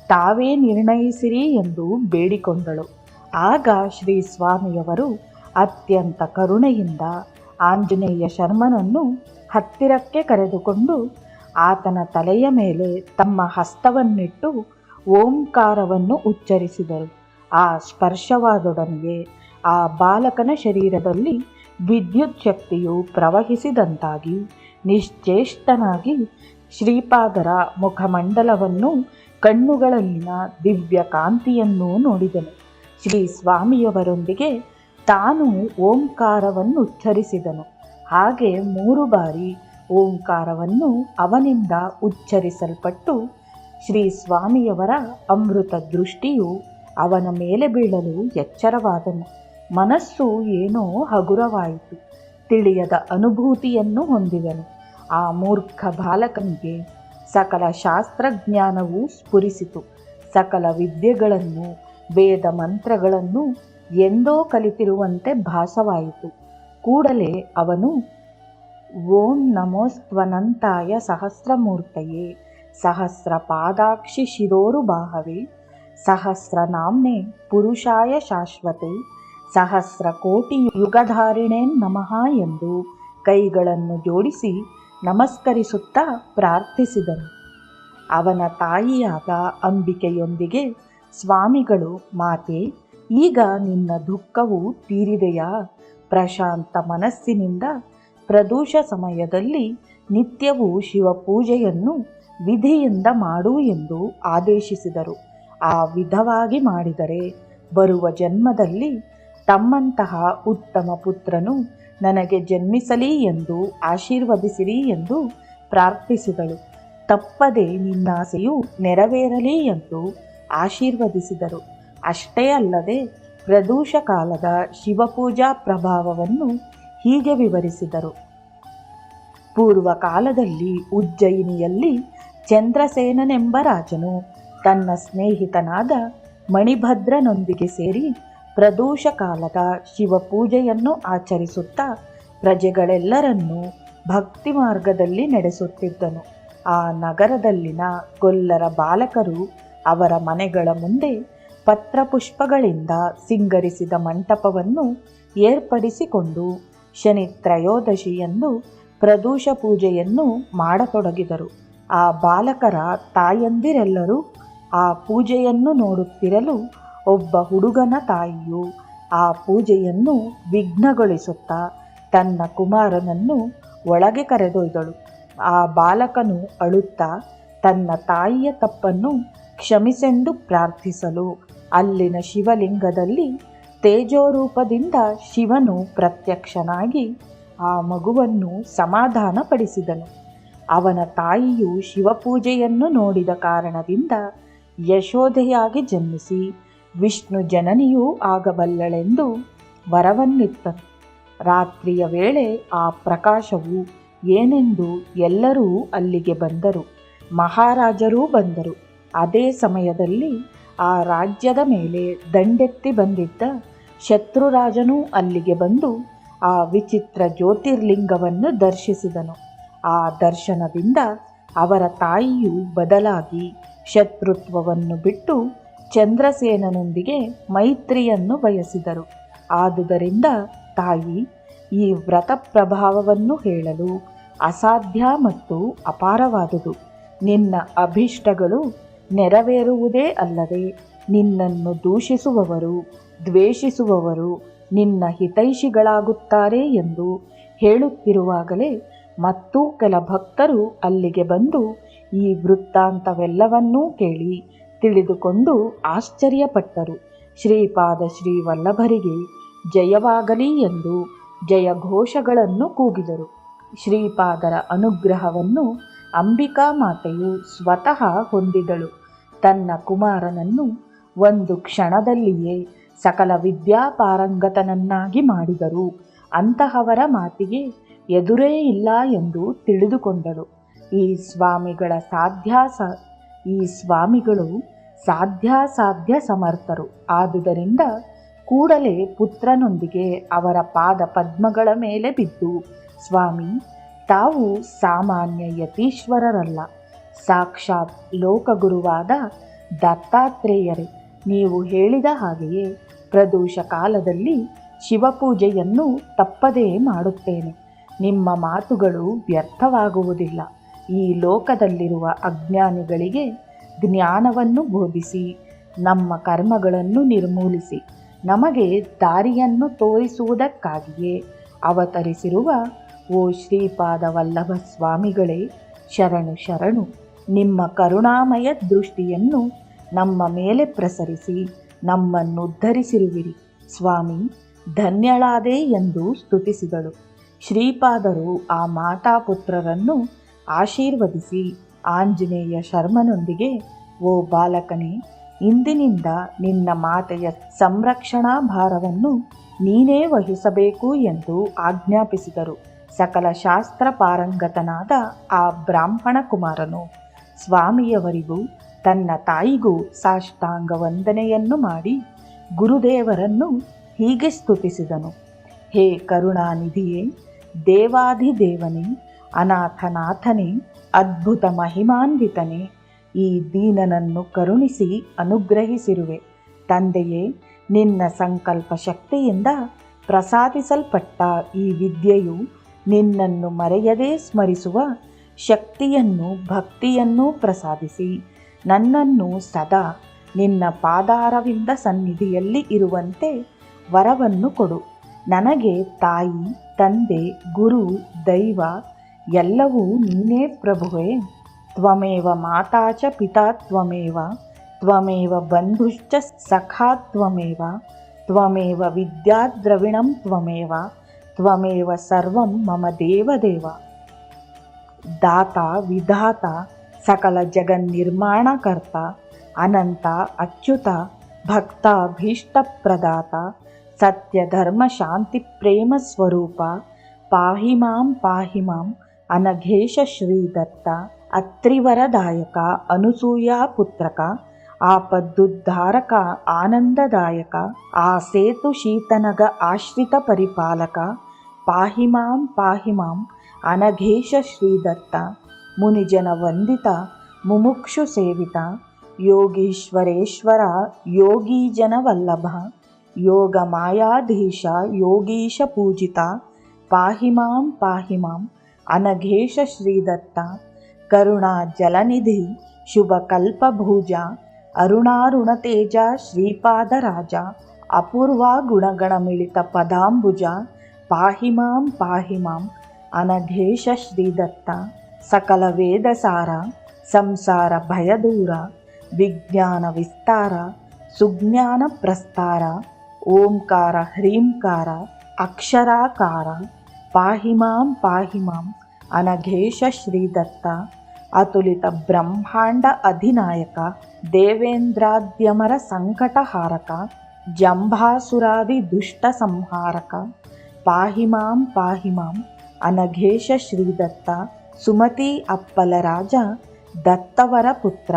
ತಾವೇ ನಿರ್ಣಯಿಸಿರಿ ಎಂದು ಬೇಡಿಕೊಂಡಳು. ಆಗ ಶ್ರೀ ಸ್ವಾಮಿಯವರು ಅತ್ಯಂತ ಕರುಣೆಯಿಂದ ಆಂಜನೇಯ ಶರ್ಮನನ್ನು ಹತ್ತಿರಕ್ಕೆ ಕರೆದುಕೊಂಡು ಆತನ ತಲೆಯ ಮೇಲೆ ತಮ್ಮ ಹಸ್ತವನ್ನಿಟ್ಟು ಓಂಕಾರವನ್ನು ಉಚ್ಚರಿಸಿದರು. ಆ ಸ್ಪರ್ಶವಾದೊಡನೆಯೇ ಆ ಬಾಲಕನ ಶರೀರದಲ್ಲಿ ವಿದ್ಯುತ್ ಶಕ್ತಿಯು ಪ್ರವಹಿಸಿದಂತಾಗಿ ನಿಶ್ಚೇಷ್ಟನಾಗಿ ಶ್ರೀಪಾದರ ಮುಖಮಂಡಲವನ್ನು, ಕಣ್ಣುಗಳಲ್ಲಿನ ದಿವ್ಯ ಕಾಂತಿಯನ್ನೂ ನೋಡಿದನು. ಶ್ರೀ ಸ್ವಾಮಿಯವರೊಂದಿಗೆ ತಾನು ಓಂಕಾರವನ್ನು ಉಚ್ಚರಿಸಿದನು. ಹಾಗೆ 3 ಬಾರಿ ಓಂಕಾರವನ್ನು ಅವನಿಂದ ಉಚ್ಚರಿಸಲ್ಪಟ್ಟು ಶ್ರೀ ಸ್ವಾಮಿಯವರ ಅಮೃತ ದೃಷ್ಟಿಯು ಅವನ ಮೇಲೆ ಬೀಳಲು ಎಚ್ಚರವಾದನು. ಮನಸ್ಸು ಏನೋ ಹಗುರವಾಯಿತು. ತಿಳಿಯದ ಅನುಭೂತಿಯನ್ನು ಹೊಂದಿದನು. ಆ ಮೂರ್ಖ ಬಾಲಕನಿಗೆ ಸಕಲ ಶಾಸ್ತ್ರಜ್ಞಾನವೂ ಸ್ಫುರಿಸಿತು. ಸಕಲ ವಿದ್ಯೆಗಳನ್ನು, ವೇದ ಮಂತ್ರಗಳನ್ನು ಎಂದೋ ಕಲಿತಿರುವಂತೆ ಭಾಸವಾಯಿತು. ಕೂಡಲೇ ಅವನು ಓಂ ನಮೋಸ್ತ್ವನಂತಾಯ ಸಹಸ್ರಮೂರ್ತಯೇ ಸಹಸ್ರ ಪಾದಾಕ್ಷಿ ಶಿರೋರುಬಾಹವೇ ಸಹಸ್ರನಾಮ್ನೆ ಪುರುಷಾಯ ಶಾಶ್ವತೆ ಸಹಸ್ರ ಕೋಟಿ ಯುಗಧಾರಿಣೇ ನಮಃ ಎಂದು ಕೈಗಳನ್ನು ಜೋಡಿಸಿ ನಮಸ್ಕರಿಸುತ್ತಾ ಪ್ರಾರ್ಥಿಸಿದನು. ಅವನ ತಾಯಿಯಾದ ಅಂಬಿಕೆಯೊಂದಿಗೆ ಸ್ವಾಮಿಗಳು, ಮಾತೆ, ಈಗ ನಿನ್ನ ದುಃಖವು ತೀರಿದೆಯಾ? ಪ್ರಶಾಂತ ಮನಸ್ಸಿನಿಂದ ಪ್ರದೋಷ ಸಮಯದಲ್ಲಿ ನಿತ್ಯವೂ ಶಿವಪೂಜೆಯನ್ನು ವಿಧಿಯಿಂದ ಮಾಡು ಎಂದು ಆದೇಶಿಸಿದರು. ಆ ವಿಧವಾಗಿ ಮಾಡಿದರೆ ಬರುವ ಜನ್ಮದಲ್ಲಿ ತಮ್ಮಂತಹ ಉತ್ತಮ ಪುತ್ರನು ನನಗೆ ಜನ್ಮಿಸಲಿ ಎಂದು ಆಶೀರ್ವದಿಸಿರಿ ಎಂದು ಪ್ರಾರ್ಥಿಸಿದಳು. ತಪ್ಪದೆ ನಿನ್ನಾಸೆಯು ನೆರವೇರಲಿ ಎಂದು ಆಶೀರ್ವದಿಸಿದರು. ಅಷ್ಟೇ ಅಲ್ಲದೆ ಪ್ರದೋಷ ಕಾಲದ ಶಿವಪೂಜಾ ಪ್ರಭಾವವನ್ನು ಹೀಗೆ ವಿವರಿಸಿದರು. ಪೂರ್ವಕಾಲದಲ್ಲಿ ಉಜ್ಜಯಿನಿಯಲ್ಲಿ ಚಂದ್ರಸೇನನೆಂಬ ರಾಜನು ತನ್ನ ಸ್ನೇಹಿತನಾದ ಮಣಿಭದ್ರನೊಂದಿಗೆ ಸೇರಿ ಪ್ರದೋಷ ಕಾಲದ ಶಿವಪೂಜೆಯನ್ನು ಆಚರಿಸುತ್ತಾ ಪ್ರಜೆಗಳೆಲ್ಲರನ್ನೂ ಭಕ್ತಿ ಮಾರ್ಗದಲ್ಲಿ ನಡೆಸುತ್ತಿದ್ದನು. ಆ ನಗರದಲ್ಲಿನ ಗೊಲ್ಲರ ಬಾಲಕರು ಅವರ ಮನೆಗಳ ಮುಂದೆ ಪತ್ರಪುಷ್ಪಗಳಿಂದ ಸಿಂಗರಿಸಿದ ಮಂಟಪವನ್ನು ಏರ್ಪಡಿಸಿಕೊಂಡು ಶನಿ ತ್ರಯೋದಶಿಯಂದು ಪ್ರದೋಷ ಪೂಜೆಯನ್ನು ಮಾಡತೊಡಗಿದರು. ಆ ಬಾಲಕರ ತಾಯಂದಿರೆಲ್ಲರೂ ಆ ಪೂಜೆಯನ್ನು ನೋಡುತ್ತಿರಲು ಒಬ್ಬ ಹುಡುಗನ ತಾಯಿಯು ಆ ಪೂಜೆಯನ್ನು ವಿಘ್ನಗೊಳಿಸುತ್ತಾ ತನ್ನ ಕುಮಾರನನ್ನು ಒಳಗೆ ಕರೆದೊಯ್ದಳು. ಆ ಬಾಲಕನು ಅಳುತ್ತಾ ತನ್ನ ತಾಯಿಯ ತಪ್ಪನ್ನು ಕ್ಷಮಿಸೆಂದು ಪ್ರಾರ್ಥಿಸಲು ಅಲ್ಲಿನ ಶಿವಲಿಂಗದಲ್ಲಿ ತೇಜೋರೂಪದಿಂದ ಶಿವನು ಪ್ರತ್ಯಕ್ಷನಾಗಿ ಆ ಮಗುವನ್ನು ಸಮಾಧಾನಪಡಿಸಿದನು. ಅವನ ತಾಯಿಯು ಶಿವಪೂಜೆಯನ್ನು ನೋಡಿದ ಕಾರಣದಿಂದ ಯಶೋಧೆಯಾಗಿ ಜನ್ಮಿಸಿ ವಿಷ್ಣು ಜನನಿಯೂ ಆಗಬಲ್ಲಳೆಂದು ವರವನ್ನಿತ್ತನು. ರಾತ್ರಿಯ ವೇಳೆ ಆ ಪ್ರಕಾಶವು ಏನೆಂದು ಎಲ್ಲರೂ ಅಲ್ಲಿಗೆ ಬಂದರು. ಮಹಾರಾಜರೂ ಬಂದರು. ಅದೇ ಸಮಯದಲ್ಲಿ ಆ ರಾಜ್ಯದ ಮೇಲೆ ದಂಡೆತ್ತಿ ಬಂದಿದ್ದ ಶತ್ರುರಾಜನೂ ಅಲ್ಲಿಗೆ ಬಂದು ಆ ವಿಚಿತ್ರ ಜ್ಯೋತಿರ್ಲಿಂಗವನ್ನು ದರ್ಶಿಸಿದನು. ಆ ದರ್ಶನದಿಂದ ಅವರ ತಾಯಿಯು ಬದಲಾಗಿ ಶತ್ರುತ್ವವನ್ನು ಬಿಟ್ಟು ಚಂದ್ರಸೇನನೊಂದಿಗೆ ಮೈತ್ರಿಯನ್ನು ಬಯಸಿದರು. ಆದುದರಿಂದ ತಾಯಿ, ಈ ವ್ರತ ಪ್ರಭಾವವನ್ನು ಹೇಳಲು ಅಸಾಧ್ಯ ಮತ್ತು ಅಪಾರವಾದುದು. ನಿನ್ನ ಅಭೀಷ್ಟಗಳು ನೆರವೇರುವುದೇ ಅಲ್ಲದೆ ನಿನ್ನನ್ನು ದೂಷಿಸುವವರು, ದ್ವೇಷಿಸುವವರು ನಿನ್ನ ಹಿತೈಷಿಗಳಾಗುತ್ತಾರೆ ಎಂದು ಹೇಳುತ್ತಿರುವಾಗಲೇ ಮತ್ತೂ ಕೆಲ ಭಕ್ತರು ಅಲ್ಲಿಗೆ ಬಂದು ಈ ವೃತ್ತಾಂತವೆಲ್ಲವನ್ನೂ ಕೇಳಿ ತಿಳಿದುಕೊಂಡು ಆಶ್ಚರ್ಯಪಟ್ಟರು. ಶ್ರೀಪಾದ ಶ್ರೀವಲ್ಲಭರಿಗೆ ಜಯವಾಗಲಿ ಎಂದು ಜಯಘೋಷಗಳನ್ನು ಕೂಗಿದರು. ಶ್ರೀಪಾದರ ಅನುಗ್ರಹವನ್ನು ಅಂಬಿಕಾ ಮಾತೆಯು ಸ್ವತಃ ಹೊಂದಿದಳು. ತನ್ನ ಕುಮಾರನನ್ನು ಒಂದು ಕ್ಷಣದಲ್ಲಿಯೇ ಸಕಲ ವಿದ್ಯಾಪಾರಂಗತನನ್ನಾಗಿ ಮಾಡಿದರು. ಅಂತಹವರ ಮಾತಿಗೆ ಎದುರೇ ಇಲ್ಲ ಎಂದು ತಿಳಿದುಕೊಂಡಳು. ಈ ಸ್ವಾಮಿಗಳು ಸಾಧ್ಯಾಸಾಧ್ಯ ಸಮರ್ಥರು. ಆದುದರಿಂದ ಕೂಡಲೇ ಪುತ್ರನೊಂದಿಗೆ ಅವರ ಪಾದ ಪದ್ಮಗಳ ಮೇಲೆ ಬಿದ್ದು, ಸ್ವಾಮಿ, ತಾವು ಸಾಮಾನ್ಯ ಯತೀಶ್ವರರಲ್ಲ, ಸಾಕ್ಷಾತ್ ಲೋಕಗುರುವಾದ ದತ್ತಾತ್ರೇಯರೇ. ನೀವು ಹೇಳಿದ ಹಾಗೆಯೇ ಪ್ರದೋಷ ಕಾಲದಲ್ಲಿ ಶಿವಪೂಜೆಯನ್ನು ತಪ್ಪದೇ ಮಾಡುತ್ತೇನೆ. ನಿಮ್ಮ ಮಾತುಗಳು ವ್ಯರ್ಥವಾಗುವುದಿಲ್ಲ. ಈ ಲೋಕದಲ್ಲಿರುವ ಅಜ್ಞಾನಿಗಳಿಗೆ ಜ್ಞಾನವನ್ನು ಬೋಧಿಸಿ, ನಮ್ಮ ಕರ್ಮಗಳನ್ನು ನಿರ್ಮೂಲಿಸಿ, ನಮಗೆ ದಾರಿಯನ್ನು ತೋರಿಸುವುದಕ್ಕಾಗಿಯೇ ಅವತರಿಸಿರುವ ಓ ಶ್ರೀಪಾದ ವಲ್ಲಭ ಸ್ವಾಮಿಗಳೇ, ಶರಣು ಶರಣು. ನಿಮ್ಮ ಕರುಣಾಮಯ ದೃಷ್ಟಿಯನ್ನು ನಮ್ಮ ಮೇಲೆ ಪ್ರಸರಿಸಿ ನಮ್ಮನ್ನು ಉದ್ಧರಿಸಿರುವಿರಿ. ಸ್ವಾಮಿ, ಧನ್ಯಳಾದೆ ಎಂದು ಸ್ತುತಿಸಿದಳು. ಶ್ರೀಪಾದರು ಆ ಮಾತಾಪುತ್ರರನ್ನು ಆಶೀರ್ವದಿಸಿ ಆಂಜನೇಯ ಶರ್ಮನೊಂದಿಗೆ, ಓ ಬಾಲಕನೇ, ಇಂದಿನಿಂದ ನಿನ್ನ ಮಾತೆಯ ಸಂರಕ್ಷಣಾ ಭಾರವನ್ನು ನೀನೇ ವಹಿಸಬೇಕು ಎಂದು ಆಜ್ಞಾಪಿಸಿದರು. ಸಕಲ ಶಾಸ್ತ್ರ ಪಾರಂಗತನಾದ ಆ ಬ್ರಾಹ್ಮಣ ಕುಮಾರನು ಸ್ವಾಮಿಯವರಿಗೂ ತನ್ನ ತಾಯಿಗೂ ಸಾಷ್ಟಾಂಗ ವಂದನೆಯನ್ನು ಮಾಡಿ ಗುರುದೇವರನ್ನು ಹೀಗೆ ಸ್ತುತಿಸಿದನು. ಹೇ ಕರುಣಾನಿಧಿಯೇ, ದೇವಾಧಿದೇವನೇ, ಅನಾಥನಾಥನೇ, ಅದ್ಭುತ ಮಹಿಮಾನ್ವಿತನೇ, ಈ ದೀನನನ್ನು ಕರುಣಿಸಿ ಅನುಗ್ರಹಿಸಿರುವೆ. ತಂದೆಯೇ, ನಿನ್ನ ಸಂಕಲ್ಪ ಶಕ್ತಿಯಿಂದ ಪ್ರಸಾದಿಸಲ್ಪಟ್ಟ ಈ ವಿದ್ಯೆಯು ನಿನ್ನನ್ನು ಮರೆಯದೇ ಸ್ಮರಿಸುವ ಶಕ್ತಿಯನ್ನು, ಭಕ್ತಿಯನ್ನೂ ಪ್ರಸಾದಿಸಿ ನನ್ನನ್ನು ಸದಾ ನಿನ್ನ ಪಾದಾರವಿಂದ ಸನ್ನಿಧಿಯಲ್ಲಿ ಇರುವಂತೆ ವರವನ್ನು ಕೊಡು. ನನಗೆ ತಾಯಿ, ತಂದೆ, ಗುರು, ದೈವ ಎಲ್ಲವೂ ನೀನೇ ಪ್ರಭುವೇ. ತ್ವಮೇವ ಮಾತಾ ಚ ಪಿತಾ ತ್ವಮೇವ, ತ್ವಮೇವ ಬಂಧುಶ್ಚ ಸಖಾ ತ್ವಮೇವ, ತ್ವಮೇವ ವಿದ್ಯಾದ್ರವಿಣಂ ತ್ವಮೇವ, ತ್ವಮೇವ ಸರ್ವಂ ಮಮ ದೇವದೇವ. ದಾತ, ವಿಧಾತ, ಸಕಲ ಜಗನ್ನಿರ್ಮಾಣಕರ್ತ, ಅನಂತ, ಅಚ್ಯುತ, ಭಕ್ತ, ಭೀಷ್ಟಪ್ರದಾತ, ಸತ್ಯ ಧರ್ಮ ಶಾಂತಿ ಪ್ರೇಮ ಸ್ವರೂಪ, ಪಾಹಿ ಮಾಂ ಅನಘೇಶ ಶ್ರೀದತ್ತ. ಅತ್ರಿವರದಾಯಕ, ಅನುಸೂಯಾ ಪುತ್ರಕ, ಆಪದ್ದುದ್ಧಾರಕ, ಆನಂದದಾಯಕ, ಆ ಸೇತು ಶೀತನಗ ಆಶ್ರಿತ ಪರಿಪಾಲಕ, ಪಾಹಿ ಮಾಂ ಅನಘೇಶ ಶ್ರೀದತ್ತ. ಮುನಿಜನ ವಂದಿತ, ಮುಮುಕ್ಷು ಸೇವಿತ, ಯೋಗೀಶ್ವರೇಶ್ವರ, ಯೋಗೀಜನ ವಲ್ಲಭ, ಯೋಗ ಮಾಯಾಧೀಶ, ಯೋಗೀಶ ಪೂಜಿತ, ಪಾಹಿ ಮಾಂ ಅನಘೇಶ ಶ್ರೀದತ್ತ. ಕರುಣಾ ಜಲನಿಧಿ, ಶುಭ ಕಲ್ಪಭೂಜ, ಅರುಣಾರುಣತೇಜ, ಶ್ರೀಪಾದರಾಜ, ಅಪೂರ್ವ ಗುಣಗಣಮಿಳಿತ ಪದಾಂಬುಜ, ಪಾಹಿ ಮಾಂ ಅನಘೇಶ ಶ್ರೀದತ್ತ. ಸಕಲ ವೇದಸಾರ, ಸಂಸಾರ ಭಯದೂರ, ವಿಜ್ಞಾನ ವಿಸ್ತಾರ, ಸುಜ್ಞಾನ ಪ್ರಸ್ತಾರ, ಓಂಕಾರ ಹ್ರೀಂಕಾರ, ಅಕ್ಷರಾಕಾರ, ಪಾಹಿ ಮಾಂ ಅನಘೇಶ ಶ್ರೀದತ್ತ. ಅತುಲಿತ ಬ್ರಹ್ಮಾಂಡ ಅಧಿನಾಯಕ, ದೇವೇಂದ್ರಾದ್ಯಮರ ಸಂಕಟಹಾರಕ, ಜಂಭಾಸುರಾದಿ ದುಷ್ಟ ಸಂಹಾರಕ, ಪಾಹಿ ಮಾಂ ಅನಘೇಶ ಶ್ರೀದತ್ತ. ಸುಮತಿ ಅಪ್ಪಲ ರಾಜ, ದತ್ತವರ ಪುತ್ರ,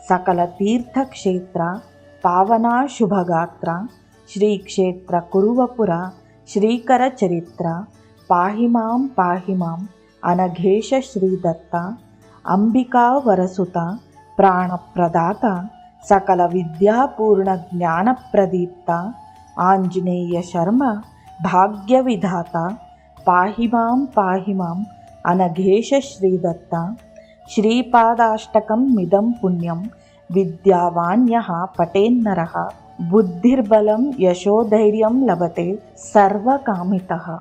ಸಕಲ ತೀರ್ಥಕ್ಷೇತ್ರ, ಪಾವನಾ ಶುಭಗಾತ್ರ, ಶ್ರೀ ಕ್ಷೇತ್ರ ಕುರುವಪುರ, ಶ್ರೀಕರ ಚರಿತ್ರ, ಪಾಹಿ ಮಾಂ ಅನಘೇಶ ಶ್ರೀದತ್ತ. ಅಂಬಿಕಾ ವರಸುತ, ಪ್ರಾಣಪ್ರದಾತ, ಸಕಲ ವಿದ್ಯಾಪೂರ್ಣ ಜ್ಞಾನಪ್ರದೀಪ್ತ, ಆಂಜನೇಯ ಶರ್ಮ, ಭಾಗ್ಯವಿಧಾತ, ಪಾಹಿ ಮಾಂ ಅನಘೇಶ ಶ್ರೀದತ್ತ. ಶ್ರೀಪಾದಾಷ್ಟಕಂ ಮಿದಂ ಪುಣ್ಯಂ ವಿದ್ಯಾವಾನ್ಯಃ ಪಠೇನ್ನರಃ, ಬುದ್ಧಿರ್ಬಲಂ ಯಶೋಧೈರ್ಯಂ ಲಭತೆ ಸರ್ವಕಾಮಿತಃ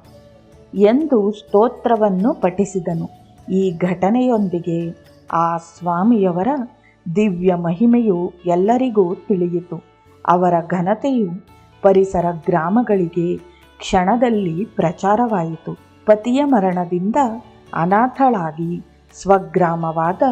ಎಂದು ಸ್ತೋತ್ರವನ್ನು ಪಠಿಸಿದನು. ಈ ಘಟನೆಯೊಂದಿಗೆ ಆ ಸ್ವಾಮಿಯವರ ದಿವ್ಯ ಮಹಿಮೆಯು ಎಲ್ಲರಿಗೂ ತಿಳಿಯಿತು. ಅವರ ಘನತೆಯು ಪರಿಸರ ಗ್ರಾಮಗಳಿಗೆ ಕ್ಷಣದಲ್ಲಿ ಪ್ರಚಾರವಾಯಿತು. ಪತಿಯ ಮರಣದಿಂದ ಅನಾಥಳಾಗಿ ಸ್ವಗ್ರಾಮವಾದ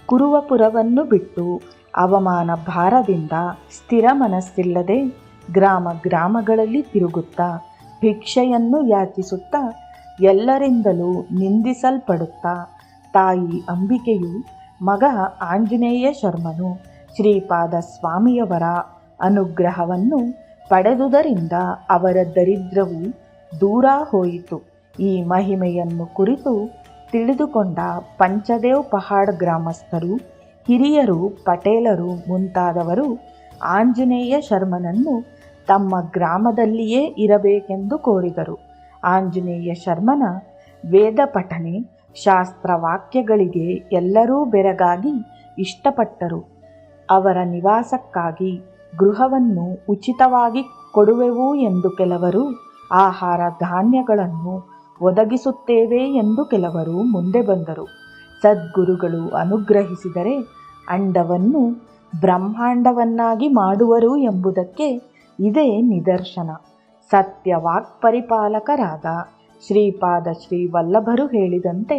ಕುರುವಪುರವನ್ನು ಬಿಟ್ಟು ಅವಮಾನ ಭಾರದಿಂದ ಸ್ಥಿರ ಮನಸ್ಸಿಲ್ಲದೆ ಗ್ರಾಮಗಳಲ್ಲಿ ತಿರುಗುತ್ತಾ ಭಿಕ್ಷೆಯನ್ನು ಯಾಚಿಸುತ್ತಾ ಎಲ್ಲರಿಂದಲೂ ನಿಂದಿಸಲ್ಪಡುತ್ತಾ ತಾಯಿ ಅಂಬಿಕೆಯು ಮಗ ಆಂಜನೇಯ ಶರ್ಮನು ಶ್ರೀಪಾದ ಸ್ವಾಮಿಯವರ ಅನುಗ್ರಹವನ್ನು ಪಡೆದುದರಿಂದ ಅವರ ದರಿದ್ರವು ದೂರ ಹೋಯಿತು. ಈ ಮಹಿಮೆಯನ್ನು ಕುರಿತು ತಿಳಿದುಕೊಂಡ ಪಂಚದೇವ್ ಪಹಾಡ್ ಗ್ರಾಮಸ್ಥರು, ಹಿರಿಯರು, ಪಟೇಲರು ಮುಂತಾದವರು ಆಂಜನೇಯ ಶರ್ಮನನ್ನು ತಮ್ಮ ಗ್ರಾಮದಲ್ಲಿಯೇ ಇರಬೇಕೆಂದು ಕೋರಿದರು. ಆಂಜನೇಯ ಶರ್ಮನ ವೇದ ಪಠನೆ, ಶಾಸ್ತ್ರ ವಾಕ್ಯಗಳಿಗೆ ಎಲ್ಲರೂ ಬೆರಗಾಗಿ ಇಷ್ಟಪಟ್ಟರು. ಅವರ ನಿವಾಸಕ್ಕಾಗಿ ಗೃಹವನ್ನು ಉಚಿತವಾಗಿ ಕೊಡುವೆವು ಎಂದು ಕೆಲವರು, ಆಹಾರ ಧಾನ್ಯಗಳನ್ನು ಒದಗಿಸುತ್ತೇವೆ ಎಂದು ಕೆಲವರು ಮುಂದೆ ಬಂದರು. ಸದ್ಗುರುಗಳು ಅನುಗ್ರಹಿಸಿದರೆ ಅಂಡವನ್ನು ಬ್ರಹ್ಮಾಂಡವನ್ನಾಗಿ ಮಾಡುವರು ಎಂಬುದಕ್ಕೆ ಇದೇ ನಿದರ್ಶನ. ಸತ್ಯ ವಾಕ್ಪರಿಪಾಲಕರಾದ ಶ್ರೀಪಾದ ಶ್ರೀ ವಲ್ಲಭರು ಹೇಳಿದಂತೆ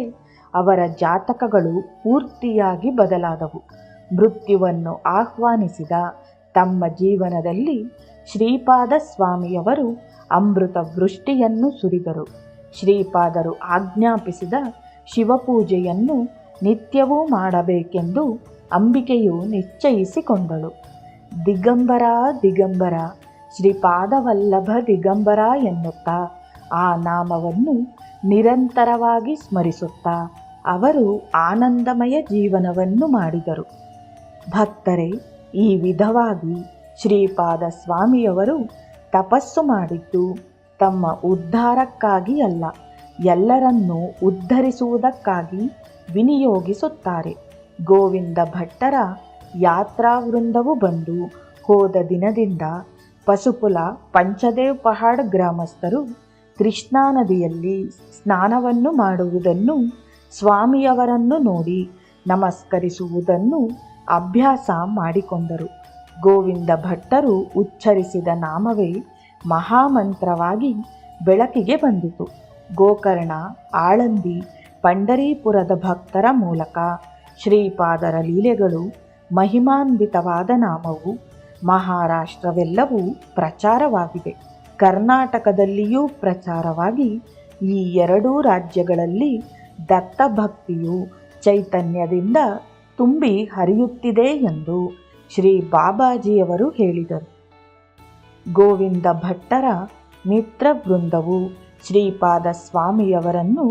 ಅವರ ಜಾತಕಗಳು ಪೂರ್ತಿಯಾಗಿ ಬದಲಾದವು. ಮೃತ್ಯುವನ್ನು ಆಹ್ವಾನಿಸಿದ ತಮ್ಮ ಜೀವನದಲ್ಲಿ ಶ್ರೀಪಾದ ಸ್ವಾಮಿಯವರು ಅಮೃತ ವೃಷ್ಟಿಯನ್ನು ಸುರಿದರು. ಶ್ರೀಪಾದರು ಆಜ್ಞಾಪಿಸಿದ ಶಿವಪೂಜೆಯನ್ನು ನಿತ್ಯವೂ ಮಾಡಬೇಕೆಂದು ಅಂಬಿಕೆಯು ನಿಶ್ಚಯಿಸಿಕೊಂಡಳು. ದಿಗಂಬರ ದಿಗಂಬರ, ಶ್ರೀಪಾದವಲ್ಲಭ ದಿಗಂಬರ ಎನ್ನುತ್ತಾ ಆ ನಾಮವನ್ನು ನಿರಂತರವಾಗಿ ಸ್ಮರಿಸುತ್ತಾ ಅವರು ಆನಂದಮಯ ಜೀವನವನ್ನು ಮಾಡಿದರು. ಭಕ್ತರೇ, ಈ ವಿಧವಾಗಿ ಶ್ರೀಪಾದ ಸ್ವಾಮಿಯವರು ತಪಸ್ಸು ಮಾಡಿದ್ದು ತಮ್ಮ ಉದ್ಧಾರಕ್ಕಾಗಿ ಅಲ್ಲ, ಎಲ್ಲರನ್ನೂ ಉದ್ಧರಿಸುವುದಕ್ಕಾಗಿ ವಿನಿಯೋಗಿಸುತ್ತಾರೆ. ಗೋವಿಂದ ಭಟ್ಟರ ಯಾತ್ರಾ ವೃಂದವು ಬಂದು ಹೋದ ದಿನದಿಂದ ಪಶುಪುಲ ಪಂಚದೇವ್ ಪಹಾಡ್ ಗ್ರಾಮಸ್ಥರು ಕೃಷ್ಣಾ ನದಿಯಲ್ಲಿ ಸ್ನಾನವನ್ನು ಮಾಡುವುದನ್ನು, ಸ್ವಾಮಿಯವರನ್ನು ನೋಡಿ ನಮಸ್ಕರಿಸುವುದನ್ನು ಅಭ್ಯಾಸ ಮಾಡಿಕೊಂಡರು. ಗೋವಿಂದ ಭಟ್ಟರು ಉಚ್ಚರಿಸಿದ ನಾಮವೇ ಮಹಾಮಂತ್ರವಾಗಿ ಬೆಳಕಿಗೆ ಬಂದಿತು. ಗೋಕರ್ಣ, ಆಳಂದಿ, ಪಂಡರೀಪುರದ ಭಕ್ತರ ಮೂಲಕ ಶ್ರೀಪಾದರ ಲೀಲೆಗಳು, ಮಹಿಮಾನ್ವಿತವಾದ ನಾಮವು ಮಹಾರಾಷ್ಟ್ರವೆಲ್ಲವೂ ಪ್ರಚಾರವಾಗಿದೆ. ಕರ್ನಾಟಕದಲ್ಲಿಯೂ ಪ್ರಚಾರವಾಗಿ ಈ ಎರಡೂ ರಾಜ್ಯಗಳಲ್ಲಿ ದತ್ತಭಕ್ತಿಯು ಚೈತನ್ಯದಿಂದ ತುಂಬಿ ಹರಿಯುತ್ತಿದೆ ಎಂದು ಶ್ರೀ ಬಾಬಾಜಿಯವರು ಹೇಳಿದರು. ಗೋವಿಂದ ಭಟ್ಟರ ಮಿತ್ರವೃಂದವು ಶ್ರೀಪಾದ ಸ್ವಾಮಿಯವರನ್ನು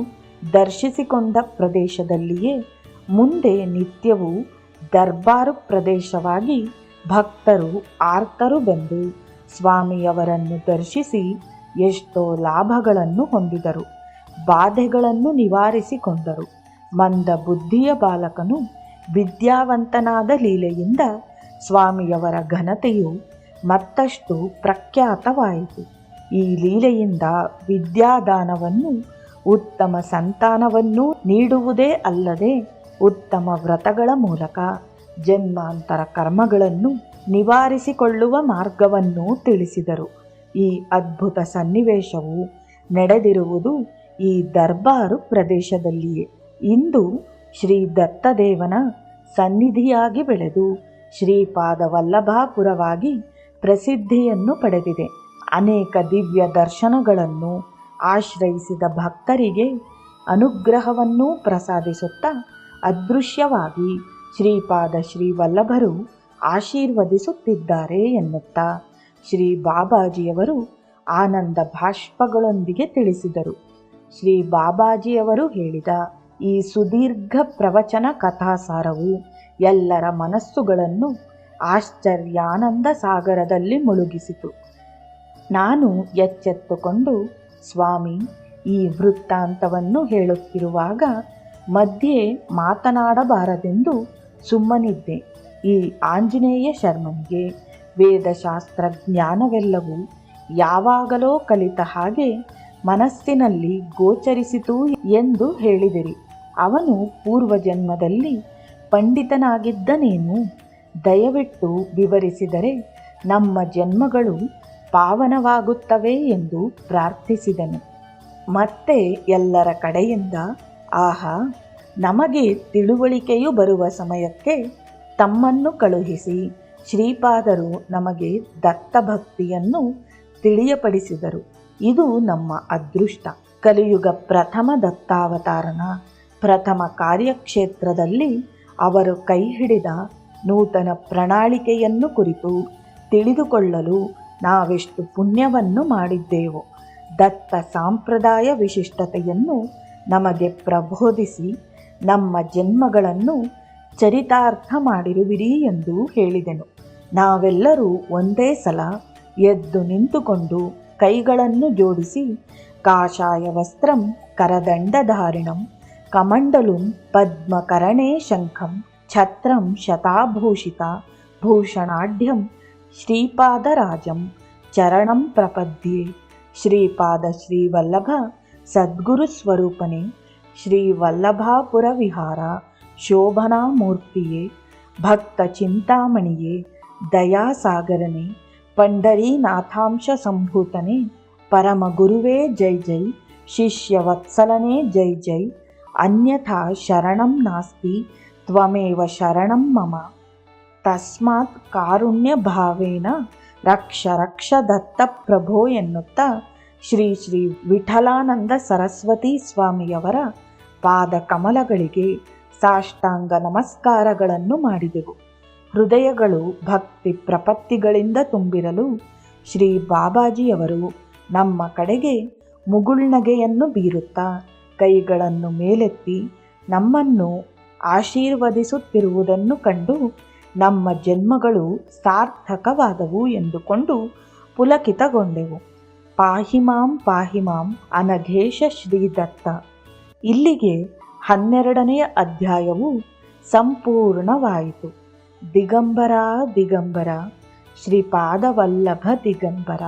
ದರ್ಶಿಸಿಕೊಂಡ ಪ್ರದೇಶದಲ್ಲಿಯೇ ಮುಂದೆ ನಿತ್ಯವೂ ದರ್ಬಾರು ಪ್ರದೇಶವಾಗಿ ಭಕ್ತರು ಆರ್ತರು ಬಂದು ಸ್ವಾಮಿಯವರನ್ನು ದರ್ಶಿಸಿ ಎಷ್ಟೋ ಲಾಭಗಳನ್ನು ಹೊಂದಿದರು, ಬಾಧೆಗಳನ್ನು ನಿವಾರಿಸಿಕೊಂಡರು. ಮಂದ ಬುದ್ಧಿಯ ಬಾಲಕನು ವಿದ್ಯಾವಂತನಾದ ಲೀಲೆಯಿಂದ ಸ್ವಾಮಿಯವರ ಘನತೆಯು ಮತ್ತಷ್ಟು ಪ್ರಖ್ಯಾತವಾಯಿತು. ಈ ಲೀಲೆಯಿಂದ ವಿದ್ಯಾದಾನವನ್ನು, ಉತ್ತಮ ಸಂತಾನವನ್ನು ನೀಡುವುದೇ ಅಲ್ಲದೆ ಉತ್ತಮ ವ್ರತಗಳ ಮೂಲಕ ಜನ್ಮಾಂತರ ಕರ್ಮಗಳನ್ನು ನಿವಾರಿಸಿಕೊಳ್ಳುವ ಮಾರ್ಗವನ್ನು ತಿಳಿಸಿದರು. ಈ ಅದ್ಭುತ ಸನ್ನಿವೇಶವು ನಡೆದಿರುವುದು ಈ ದರ್ಬಾರು ಪ್ರದೇಶದಲ್ಲಿಯೇ. ಇಂದು ಶ್ರೀ ದತ್ತದೇವನ ಸನ್ನಿಧಿಯಾಗಿ ಬೆಳೆದು ಶ್ರೀಪಾದ ವಲ್ಲಭಾಪುರವಾಗಿ ಪ್ರಸಿದ್ಧಿಯನ್ನು ಪಡೆದಿದೆ. ಅನೇಕ ದಿವ್ಯ ದರ್ಶನಗಳನ್ನು ಆಶ್ರಯಿಸಿದ ಭಕ್ತರಿಗೆ ಅನುಗ್ರಹವನ್ನು ಪ್ರಸಾದಿಸುತ್ತಾ ಅದೃಶ್ಯವಾಗಿ ಶ್ರೀಪಾದ ಶ್ರೀ ವಲ್ಲಭರು ಆಶೀರ್ವದಿಸುತ್ತಿದ್ದಾರೆ ಎನ್ನುತ್ತಾ ಶ್ರೀ ಬಾಬಾಜಿಯವರು ಆನಂದ ಭಾಷ್ಪಗಳೊಂದಿಗೆ ತಿಳಿಸಿದರು. ಶ್ರೀ ಬಾಬಾಜಿಯವರು ಹೇಳಿದ ಈ ಸುದೀರ್ಘ ಪ್ರವಚನ ಕಥಾಸಾರವು ಎಲ್ಲರ ಮನಸ್ಸುಗಳನ್ನು ಆಶ್ಚರ್ಯಾನಂದ ಸಾಗರದಲ್ಲಿ ಮುಳುಗಿಸಿತು. ನಾನು ಎಚ್ಚೆತ್ತುಕೊಂಡು ಸ್ವಾಮಿ ಈ ವೃತ್ತಾಂತವನ್ನು ಹೇಳುತ್ತಿರುವಾಗ ಮಧ್ಯೆ ಮಾತನಾಡಬಾರದೆಂದು ಸುಮ್ಮನಿದ್ದೆ. ಈ ಆಂಜನೇಯ ಶರ್ಮನಿಗೆ ವೇದಶಾಸ್ತ್ರ ಜ್ಞಾನವೆಲ್ಲವೂ ಯಾವಾಗಲೋ ಕಲಿತ ಹಾಗೆ ಮನಸ್ಸಿನಲ್ಲಿ ಗೋಚರಿಸಿತು ಎಂದು ಹೇಳಿದಿರಿ. ಅವನು ಪೂರ್ವಜನ್ಮದಲ್ಲಿ ಪಂಡಿತನಾಗಿದ್ದನೇನು? ದಯವಿಟ್ಟು ವಿವರಿಸಿದರೆ ನಮ್ಮ ಜನ್ಮಗಳು ಪಾವನವಾಗುತ್ತವೆ ಎಂದು ಪ್ರಾರ್ಥಿಸಿದನು. ಮತ್ತೆ ಎಲ್ಲರ ಕಡೆಯಿಂದ ಆಹಾ, ನಮಗೆ ತಿಳುವಳಿಕೆಯು ಬರುವ ಸಮಯಕ್ಕೆ ತಮ್ಮನ್ನು ಕಳುಹಿಸಿ ಶ್ರೀಪಾದರು ನಮಗೆ ದತ್ತಭಕ್ತಿಯನ್ನು ತಿಳಿಯಪಡಿಸಿದರು. ಇದು ನಮ್ಮ ಅದೃಷ್ಟ. ಕಲಿಯುಗ ಪ್ರಥಮ ದತ್ತಾವತಾರನ ಪ್ರಥಮ ಕಾರ್ಯಕ್ಷೇತ್ರದಲ್ಲಿ ಅವರು ಕೈ ಹಿಡಿದ ನೂತನ ಪ್ರಣಾಳಿಕೆಯನ್ನು ಕುರಿತು ತಿಳಿದುಕೊಳ್ಳಲು ನಾವೆಷ್ಟು ಪುಣ್ಯವನ್ನು ಮಾಡಿದ್ದೆವು. ದತ್ತ ಸಂಪ್ರದಾಯ ವಿಶಿಷ್ಟತೆಯನ್ನು ನಮಗೆ ಪ್ರಬೋಧಿಸಿ ನಮ್ಮ ಜನ್ಮಗಳನ್ನು ಚರಿತಾರ್ಥ ಮಾಡಿರುವಿರಿ ಎಂದು ಹೇಳಿದೆನು. ನಾವೆಲ್ಲರೂ ಒಂದೇ ಸಲ ಎದ್ದು ನಿಂತುಕೊಂಡು ಕೈಗಳನ್ನು ಜೋಡಿಸಿ ಕಾಷಾಯ ವಸ್ತ್ರಂ ಕರದಂಡಧಾರಿಣಂ ಕಮಂಡಲುಂ ಪದ್ಮಕರಣೇ ಶಂಖಂ ಛತ್ರಂ ಶತಾಭೂಷಿತ ಭೂಷಣಾಢ್ಯಂ ಶ್ರೀಪಾದರಾಜಂ ಚರಣಂ ಪ್ರಪದ್ಯೆ. ಶ್ರೀಪಾದ ಶ್ರೀವಲ್ಲಭ ಸದ್ಗುರು ಸ್ವರೂಪನೇ, ಶ್ರೀ ವಲ್ಲಭಾಪುರ ವಿಹಾರ ಶೋಭನಾ ಮೂರ್ತಿಯೇ, ಭಕ್ತ ಚಿಂತಾಮಣಿಯೇ, ದಯಾಸಾಗರನೇ, ಪಂಡರೀನಾಥಾಂಶ ಸಂಭೂತನೇ, ಪರಮ ಗುರುವೇ ಜೈ ಜೈ, ಶಿಷ್ಯ ವತ್ಸಲನೇ ಜೈ ಜೈ, ಅನ್ಯಥಾ ಶರಣಂ ನಾಸ್ತಿ ತ್ವಮೇವ ಶರಣಂ ಮಮ. ತಸ್ಮಾತ್ ಕಾರುಣ್ಯ ಭಾವೇನ ರಕ್ಷ ರಕ್ಷ ದತ್ತ ಪ್ರಭೋ ಎನ್ನುತ್ತಾ ಶ್ರೀ ಶ್ರೀ ವಿಠಲಾನಂದ ಸರಸ್ವತಿ ಸ್ವಾಮಿಯವರ ಪಾದ ಕಮಲಗಳಿಗೆ ಸಾಷ್ಟಾಂಗ ನಮಸ್ಕಾರಗಳನ್ನು ಮಾಡಿದೆವು. ಹೃದಯಗಳು ಭಕ್ತಿ ಪ್ರಪತ್ತಿಗಳಿಂದ ತುಂಬಿರಲು ಶ್ರೀ ಬಾಬಾಜಿಯವರು ನಮ್ಮ ಕಡೆಗೆ ಮುಗುಳ್ನಗೆಯನ್ನು ಬೀರುತ್ತಾ ಕೈಗಳನ್ನು ಮೇಲೆತ್ತಿ ನಮ್ಮನ್ನು ಆಶೀರ್ವದಿಸುತ್ತಿರುವುದನ್ನು ಕಂಡು ನಮ್ಮ ಜನ್ಮಗಳು ಸಾರ್ಥಕವಾದವು ಎಂದುಕೊಂಡು ಪುಲಕಿತಗೊಂಡೆವು. ಪಾಹಿಮಾಂ ಪಾಹಿಮಾಂ ಅನಘೇಶ ಶ್ರೀದತ್ತ. ಇಲ್ಲಿಗೆ 12ನೇ ಅಧ್ಯಾಯವು ಸಂಪೂರ್ಣವಾಯಿತು. ದಿಗಂಬರ ದಿಗಂಬರ ಶ್ರೀಪಾದವಲ್ಲಭ ದಿಗಂಬರ.